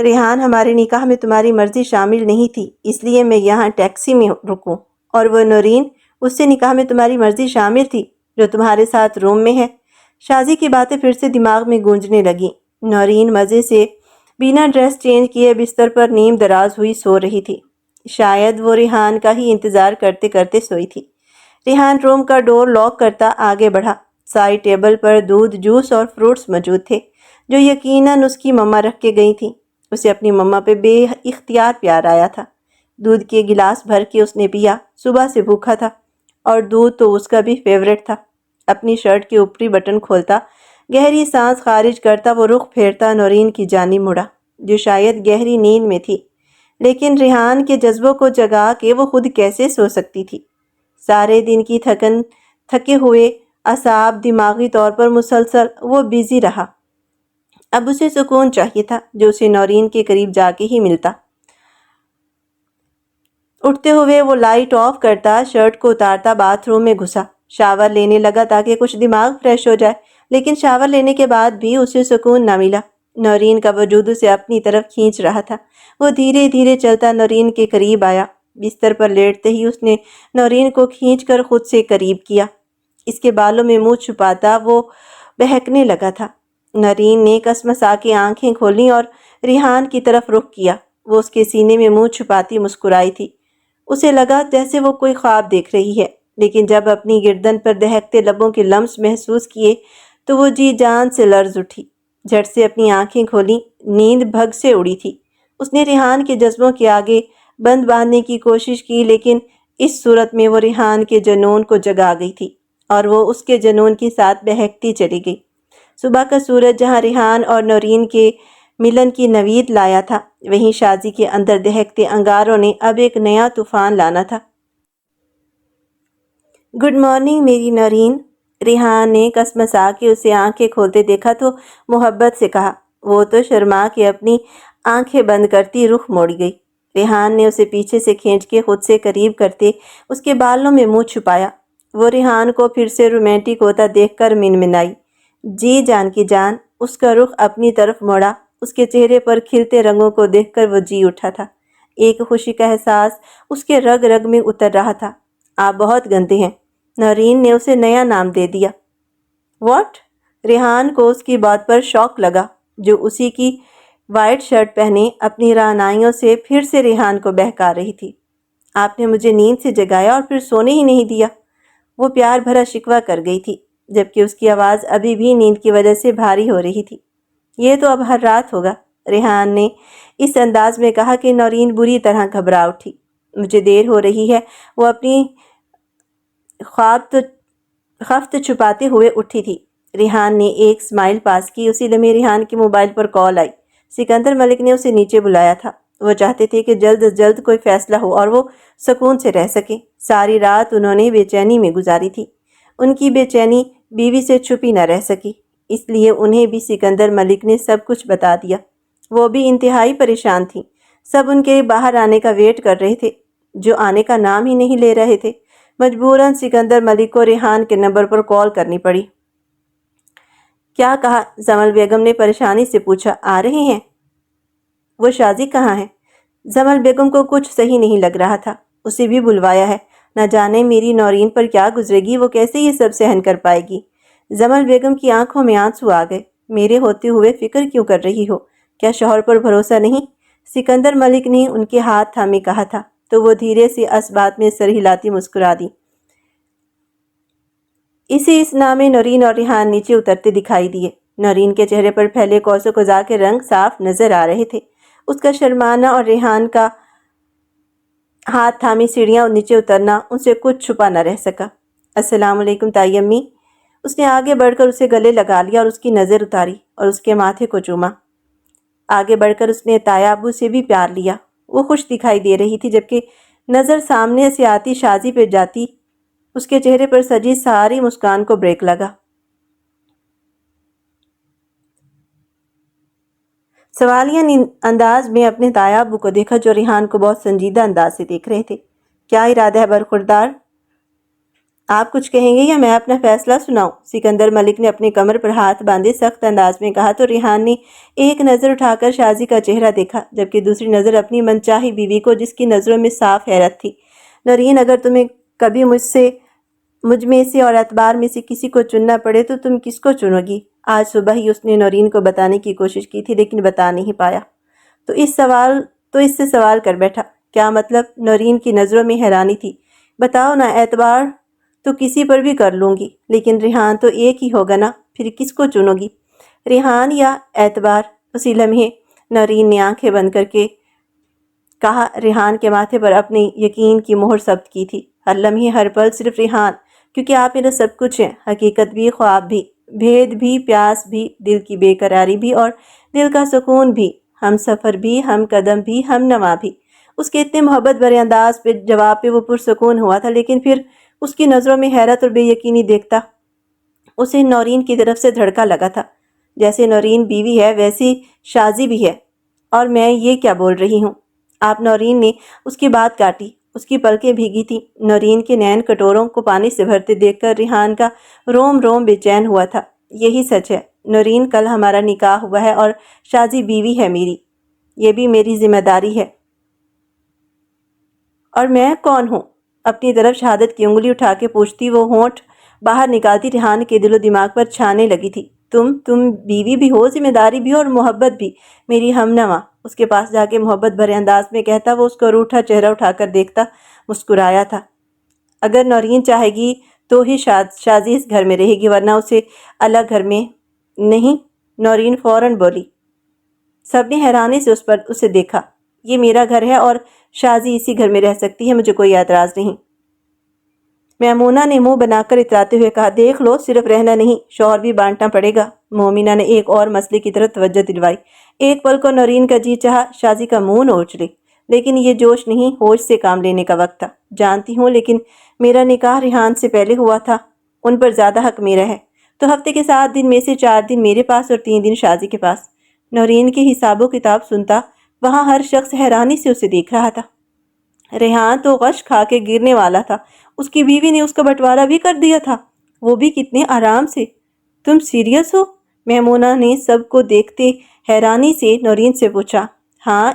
ریحان، ہمارے نکاح میں تمہاری مرضی شامل نہیں تھی، اس لیے میں یہاں ٹیکسی میں رکوں۔ اور وہ نورین، اس سے نکاح میں تمہاری مرضی شامل تھی جو تمہارے ساتھ روم میں ہے۔ شازی کی باتیں پھر سے دماغ میں گونجنے لگیں۔ نورین مزے سے بنا ڈریس چینج کیے بستر پر نیم دراز ہوئی سو رہی تھی۔ شاید وہ ریحان کا ہی انتظار کرتے کرتے سوئی تھی۔ ریحان روم کا ڈور لاک کرتا آگے بڑھا۔ سائڈ ٹیبل پر دودھ، جوس اور فروٹس موجود تھے، جو یقیناً اس کی مما رکھ کے گئی تھیں۔ اسے اپنی مما پہ بے اختیار پیار آیا تھا۔ دودھ کے گلاس بھر کے اس نے پیا، صبح سے بھوکا تھا، اور دودھ تو اس کا بھی فیورٹ تھا۔ اپنی شرٹ کے اوپری بٹن کھولتا، گہری سانس خارج کرتا وہ رخ پھیرتا نورین کی جانب مڑا، جو شاید گہری نیند میں تھی، لیکن ریحان کے جذبوں کو جگا کے وہ خود کیسے سو سکتی تھی؟ سارے دن کی تھکے ہوئے اعصاب، دماغی طور پر مسلسل وہ بیزی رہا۔ اب اسے سکون چاہیے تھا، جو اسے نورین کے قریب جا کے ہی ملتا۔ اٹھتے ہوئے وہ لائٹ آف کرتا، شرٹ کو اتارتا، باتھ روم میں گھسا، شاور لینے لگا تاکہ کچھ دماغ فریش ہو جائے، لیکن شاور لینے کے بعد بھی اسے سکون نہ ملا۔ نورین کا وجود اسے اپنی طرف کھینچ رہا تھا۔ وہ دھیرے دھیرے چلتا نورین کے قریب آیا۔ بستر پر لیٹتے ہی اس نے نورین کو کھینچ کر خود سے قریب کیا۔ اس کے بالوں میں منہ چھپاتا وہ بہکنے لگا تھا۔ نورین نے کسمسا کے آنکھیں کھولیں اور ریحان کی طرف رخ کیا۔ وہ اس کے سینے میں منہ چھپاتی مسکرائی تھی۔ اسے لگا جیسے وہ کوئی خواب دیکھ رہی ہے، لیکن جب اپنی گردن پر دہکتے لبوں کے لمس محسوس کیے تو وہ جی جان سے لرز اٹھی، جھٹ سے اپنی آنکھیں کھولیں، نیند بھگ سے اڑی تھی۔ اس نے ریحان کے جذبوں کے آگے بند باندھنے کی کوشش کی، لیکن اس صورت میں وہ ریحان کے جنون کو جگا گئی تھی اور وہ اس کے جنون کے ساتھ بہکتی چلی گئی۔ صبح کا سورج جہاں ریحان اور نورین کے ملن کی نوید لایا تھا، وہیں شازی کے اندر دہکتے انگاروں نے اب ایک نیا طوفان لانا تھا۔ گڈ مارننگ میری نورین، ریحان نے کسمسا کے اسے آنکھیں کھولتے دیکھا تو محبت سے کہا۔ وہ تو شرما کے اپنی آنکھیں بند کرتی رخ موڑ گئی۔ ریحان نے اسے پیچھے سے کھینچ کے خود سے قریب کرتے اس کے بالوں میں منہ چھپایا۔ وہ ریحان کو پھر سے رومانٹک ہوتا دیکھ کر منمنائی۔ جی جان کی جان، اس کا رخ اپنی طرف موڑا۔ اس کے چہرے پر کھلتے رنگوں کو دیکھ کر وہ جی اٹھا تھا۔ ایک خوشی کا احساس اس کے رگ رگ میں اتر رہا تھا۔ آپ بہت گندے ہیں، نورین نے اسے نیا نام دے دیا۔ واٹ؟ ریحان کو اس کی بات پر شوق لگا، جو اسی کی وائٹ شرٹ پہنے اپنی رعنائیوں سے پھر سے ریحان کو بہکا رہی تھی۔ آپ نے مجھے نیند سے جگایا اور پھر سونے ہی نہیں دیا، وہ پیار بھرا شکوہ کر گئی تھی، جبکہ اس کی آواز ابھی بھی نیند کی وجہ سے بھاری ہو رہی تھی۔ یہ تو اب ہر رات ہوگا، ریحان نے اس انداز میں کہا کہ نورین بری طرح گھبرا اٹھی۔ مجھے دیر ہو رہی ہے، وہ اپنی خفت چھپاتے ہوئے اٹھی تھی۔ ریحان نے ایک سمائل پاس کی۔ اسی لمحے ریحان کے موبائل پر کال آئی۔ سکندر ملک نے اسے نیچے بلایا تھا۔ وہ چاہتے تھے کہ جلد از جلد کوئی فیصلہ ہو اور وہ سکون سے رہ سکے۔ ساری رات انہوں نے بے چینی میں گزاری تھی۔ ان کی بے چینی بیوی سے چھپی نہ رہ سکی، اس لیے انہیں بھی سکندر ملک نے سب کچھ بتا دیا۔ وہ بھی انتہائی پریشان تھیں۔ سب ان کے باہر آنے کا ویٹ کر رہے تھے، جو آنے کا نام ہی نہیں لے رہے تھے۔ مجبوراً سکندر ملک کو ریحان کے نمبر پر کال کرنی پڑی۔ کیا کہا؟ زمل بیگم نے پریشانی سے پوچھا۔ آ رہے ہیں؟ وہ شازی کہاں ہے؟ زمل بیگم کو کچھ صحیح نہیں لگ رہا تھا۔ اسے بھی بلوایا ہے، نہ جانے میری نورین پر کیا گزرے گی، وہ کیسے یہ سب سہن کر پائے گی۔ زمل بیگم کی آنکھوں میں آنسو آ گئے۔ میرے ہوتے ہوئے فکر کیوں کر رہی ہو؟ کیا شوہر پر بھروسہ نہیں؟ سکندر ملک نے ان کے ہاتھ تھامے کہا تھا تو وہ دھیرے سے اس بات میں سر ہلاتی مسکرا دی۔ اسی اس نامے نورین اور ریحان نیچے اترتے دکھائی دیے۔ نورین کے چہرے پر پھیلے قوس و قزح کے رنگ صاف نظر آ رہے تھے۔ اس کا شرمانا اور ریحان کا ہاتھ تھامے سیڑھیاں نیچے اترنا ان سے کچھ چھپا نہ رہ سکا۔ السلام علیکم تائی امی۔ اس نے آگے بڑھ کر اسے گلے لگا لیا اور اس کی نظر اتاری اور اس کے ماتھے کو چوما۔ آگے بڑھ کر اس نے تایا ابو سے بھی پیار لیا۔ وہ خوش دکھائی دے رہی تھی، جبکہ نظر سامنے سے آتی شازی پہ جاتی اس کے چہرے پر سجی ساری مسکان کو بریک لگا۔ سوالیہ انداز میں اپنے تایا ابو کو دیکھا، جو ریحان کو بہت سنجیدہ انداز سے دیکھ رہے تھے۔ کیا ارادہ ہے برخوردار؟ آپ کچھ کہیں گے یا میں اپنا فیصلہ سناؤں؟ سکندر ملک نے اپنے کمر پر ہاتھ باندھے سخت انداز میں کہا تو ریحان نے ایک نظر اٹھا کر شازی کا چہرہ دیکھا، جبکہ دوسری نظر اپنی منچاہی بیوی کو، جس کی نظروں میں صاف حیرت تھی۔ نورین، اگر تمہیں کبھی مجھ میں سے اور اعتبار میں سے کسی کو چننا پڑے تو تم کس کو چنو گی؟ آج صبح ہی اس نے نورین کو بتانے کی کوشش کی تھی، لیکن بتا نہیں پایا، تو اس سے سوال کر بیٹھا۔ کیا مطلب؟ نورین کی نظروں میں حیرانی تھی۔ بتاؤ نا، اعتبار تو کسی پر بھی کر لوں گی، لیکن ریحان تو ایک ہی ہوگا نا، پھر کس کو چنو گی؟ ریحان یا اعتبار؟ اسی لمحے نورین نے آنکھیں بند کر کے کہا۔ ریحان کے ماتھے پر اپنے یقین کی مہر ثبت کی تھی۔ ہر لمحے ہر پل صرف ریحان، کیونکہ آپ میرا سب کچھ ہیں، حقیقت بھی، خواب بھی، بھید بھی، پیاس بھی، دل کی بے قراری بھی اور دل کا سکون بھی، ہم سفر بھی، ہم قدم بھی، ہم نوا بھی۔ اس کے اتنے محبت بھرے انداز پہ جواب پہ وہ پرسکون ہوا تھا، لیکن پھر اس کی نظروں میں حیرت اور بے یقینی دیکھتا اسے نورین کی طرف سے دھڑکا لگا تھا۔ جیسے نورین بیوی ہے، ویسی شازی بھی ہے، اور میں یہ کیا بول رہی ہوں؟ آپ، نورین نے اس کی بات کاٹی۔ اس کی پلکیں بھیگی تھیں۔ نورین کے نین کٹوروں کو پانی سے بھرتے دیکھ کر ریحان کا روم روم بے چین ہوا تھا۔ یہی سچ ہے نورین، کل ہمارا نکاح ہوا ہے اور شازی بیوی ہے میری، یہ بھی میری ذمہ داری ہے۔ اور میں کون ہوں؟ اپنی طرف شہادت کی انگلی اٹھا کے پوچھتی وہ ہونٹ باہر نکالتی ریحان کے دل و دماغ پر چھانے لگی تھی۔ تم بیوی بھی ہو، ذمہ داری بھی اور محبت بھی، میری ہمنوا۔ اس کے پاس جا کے محبت بھرے انداز میں کہتا وہ اس کو روٹھا چہرہ اٹھا کر دیکھتا، مسکرایا تھا۔ اگر نورین چاہے گی تو ہی شازی اس گھر میں رہے گی، ورنہ اسے الگ گھر میں نہیں۔ نورین فوراً بولی۔ سب نے حیرانی سے اسے دیکھا۔ یہ میرا گھر ہے اور شازی اسی گھر میں رہ سکتی ہے، مجھے کوئی اعتراض نہیں۔ میمونہ نے منہ بنا کر اتراتے ہوئے کہا، دیکھ لو، صرف رہنا نہیں، شوہر بھی بانٹنا پڑے گا۔ مومنہ نے ایک اور مسئلے کی طرف توجہ دلوائی۔ ایک پل کو نورین کا جی چاہا شازی کا منہ نوچ لے، لیکن یہ جوش نہیں، ہوش سے کام لینے کا وقت تھا۔ جانتی ہوں، لیکن میرا نکاح ریحان سے پہلے ہوا تھا، ان پر زیادہ حق میرا ہے، تو ہفتے کے 7 دن میں سے 4 دن میرے پاس اور 3 دن شازی کے پاس۔ نورین کے حساب و کتاب سنتا وہاں ہر شخص حیرانی سے اسے دیکھ رہا تھا۔ ریحان تو غش کھا کے گرنے والا تھا، اس کی بیوی نے اس کا بٹوارا بھی کر دیا تھا، وہ بھی کتنے آرام سے۔ تم سیریس ہو؟ میمونہ نے سب کو دیکھتے حیرانی سے نورین سے پوچھا۔ ہاں،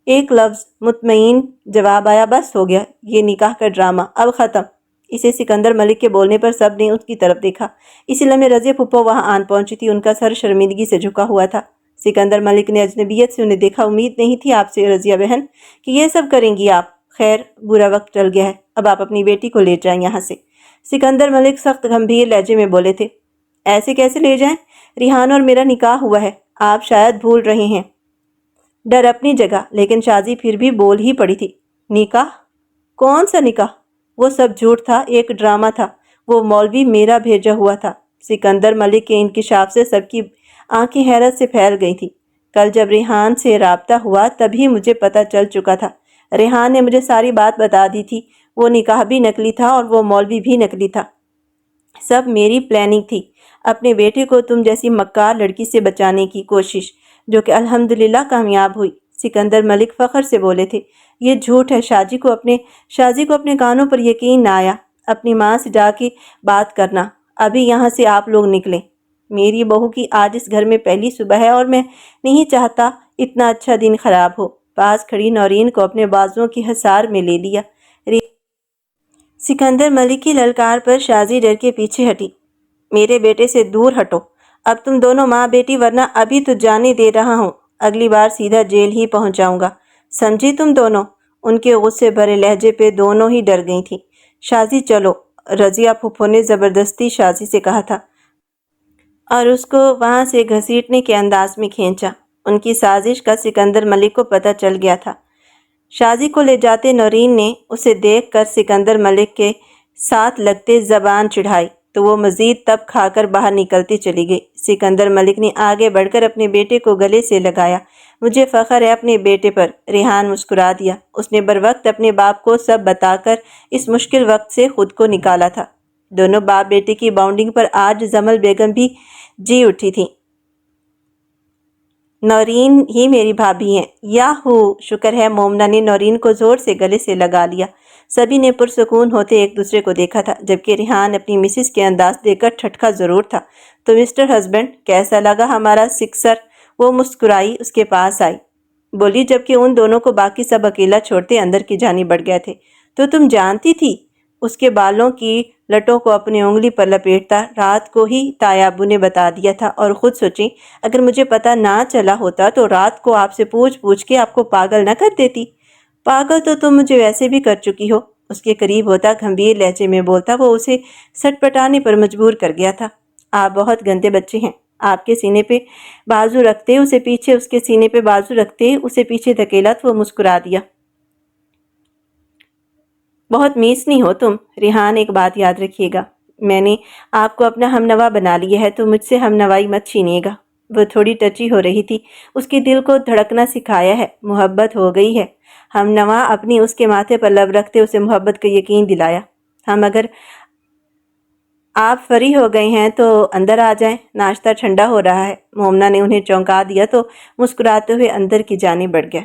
ایک لفظ مطمئن جواب آیا۔ بس ہو گیا یہ نکاح کا ڈرامہ، اب ختم۔ اسے سکندر ملک کے بولنے پر سب نے اس کی طرف دیکھا۔ اسی لمحے رضیہ پھپھو وہاں آن پہنچی تھی، ان کا سر شرمندگی سے جھکا ہوا تھا۔ سکندر ملک نے اجنبیت سے انہیں دیکھا۔ امید نہیں تھی آپ سے رضیہ بہن کہ یہ سب کریں گی آپ۔ خیر، برا وقت ٹل گیا ہے، اب آپ اپنی بیٹی کو لے جائیں یہاں سے۔ سکندر ملک سخت گمبھیر لہجے میں بولے تھے۔ ایسے کیسے لے جائیں؟ ریحان اور میرا نکاح ہوا ہے، آپ شاید بھول رہے ہیں۔ ڈر اپنی جگہ، لیکن شازی پھر بھی بول ہی پڑی تھی۔ نکاح؟ کون سا نکاح؟ وہ سب جھوٹ تھا، ایک ڈرامہ تھا، وہ مولوی میرا بھیجا ہوا تھا۔ سکندر ملک کے انکشاف سے سب کی آنکھیں حیرت سے پھیل گئی تھی۔ کل جب ریحان سے رابطہ ہوا تبھی مجھے پتہ چل چکا تھا، ریحان نے مجھے ساری بات بتا دی تھی، وہ نکاح بھی نکلی تھا اور وہ مولوی بھی نکلی تھا۔ سب میری پلاننگ تھی، اپنے بیٹے کو تم جیسی مکار لڑکی سے بچانے کی کوشش، جو کہ الحمدللہ کامیاب ہوئی۔ سکندر ملک فخر سے بولے تھے۔ یہ جھوٹ ہے، شازی کو اپنے کانوں پر یقین نہ آیا۔ اپنی ماں سے جا کے بات کرنا، ابھی یہاں سے آپ لوگ نکلیں۔ میری بہو کی آج اس گھر میں پہلی صبح ہے اور میں نہیں چاہتا اتنا اچھا دن خراب ہو۔ پاس کھڑی نورین کو اپنے بازوؤں کی حصار میں لے لیا۔ سکندر ملک کی للکار پر شازی ڈر کے پیچھے ہٹی۔ میرے بیٹے سے دور ہٹو، اب تم دونوں ماں بیٹی، ورنہ ابھی تو جانے دے رہا ہوں، اگلی بار سیدھا جیل ہی پہنچ جاؤں گا، سمجھی تم دونوں؟ ان کے غصے بھرے لہجے پہ دونوں ہی ڈر گئی تھیں۔ شازی چلو، رضیہ پھپھو نے زبردستی شازی سے کہا تھا اور اس کو وہاں سے گھسیٹنے کے انداز میں کھینچا۔ ان کی سازش کا سکندر ملک کو پتہ چل گیا تھا۔ شازی کو لے جاتے نورین نے اسے دیکھ کر سکندر ملک کے ساتھ لگتے زبان چڑھائی تو وہ مزید تب کھا کر باہر نکلتی چلی گئی۔ سکندر ملک نے آگے بڑھ کر اپنے بیٹے کو گلے سے لگایا۔ مجھے فخر ہے اپنے بیٹے پر۔ ریحان مسکرا دیا، اس نے بروقت اپنے باپ کو سب بتا کر اس مشکل وقت سے خود کو نکالا تھا۔ دونوں باپ بیٹے کی باؤنڈنگ پر آج جمل بیگم بھی جی اٹھی تھی۔ نورین ہی میری بھابھی ہیں۔ یاہو! شکر ہے، مومنہ نے نورین کو زور سے گلے سے لگا لیا۔ سبھی نے پرسکون ہوتے ایک دوسرے کو دیکھا تھا، جبکہ ریحان اپنی مسز کے انداز دیکھ کر ٹھٹکا ضرور تھا۔ تو مسٹر ہسبینڈ، کیسا لگا ہمارا سکسر؟ وہ مسکرائی اس کے پاس آئی، بولی، جبکہ ان دونوں کو باقی سب اکیلا چھوڑتے اندر کی جانب بڑھ گئے تھے۔ تو تم جانتی تھی؟ اس کے بالوں کی لٹوں کو اپنی انگلی پر لپیٹتا، رات کو ہی تایا ابو نے بتا دیا تھا، اور خود سوچیں، اگر مجھے پتہ نہ چلا ہوتا تو رات کو آپ سے پوچھ کے آپ کو پاگل نہ کر دیتی۔ پاگل تو تم مجھے ویسے بھی کر چکی ہو، اس کے قریب ہوتا گھمبیر لہجے میں بولتا وہ اسے سٹ پٹانے پر مجبور کر گیا تھا۔ آپ بہت گندے بچے ہیں۔ آپ کے سینے پہ بازو رکھتے اسے پیچھے، اس کے سینے پہ بازو رکھتے اسے پیچھے دھکیلا تو وہ مسکرا دیا۔ بہت میسنی ہو تم۔ ریحان، ایک بات یاد رکھیے گا، میں نے آپ کو اپنا ہم نوا بنا لیا ہے، تو مجھ سے ہم نوائی مت چھینیے گا۔ وہ تھوڑی ٹچی ہو رہی تھی، اس کے دل کو دھڑکنا سکھایا ہے، محبت ہو گئی ہے۔ ہم نوا اپنی اس کے ماتھے پر لب رکھتے اسے محبت کا یقین دلایا۔ اگر آپ فری ہو گئے ہیں تو اندر آ جائیں، ناشتہ ٹھنڈا ہو رہا ہے۔ مومنہ نے انہیں چونکا دیا تو مسکراتے ہوئے اندر کی جانب بڑھ گیا۔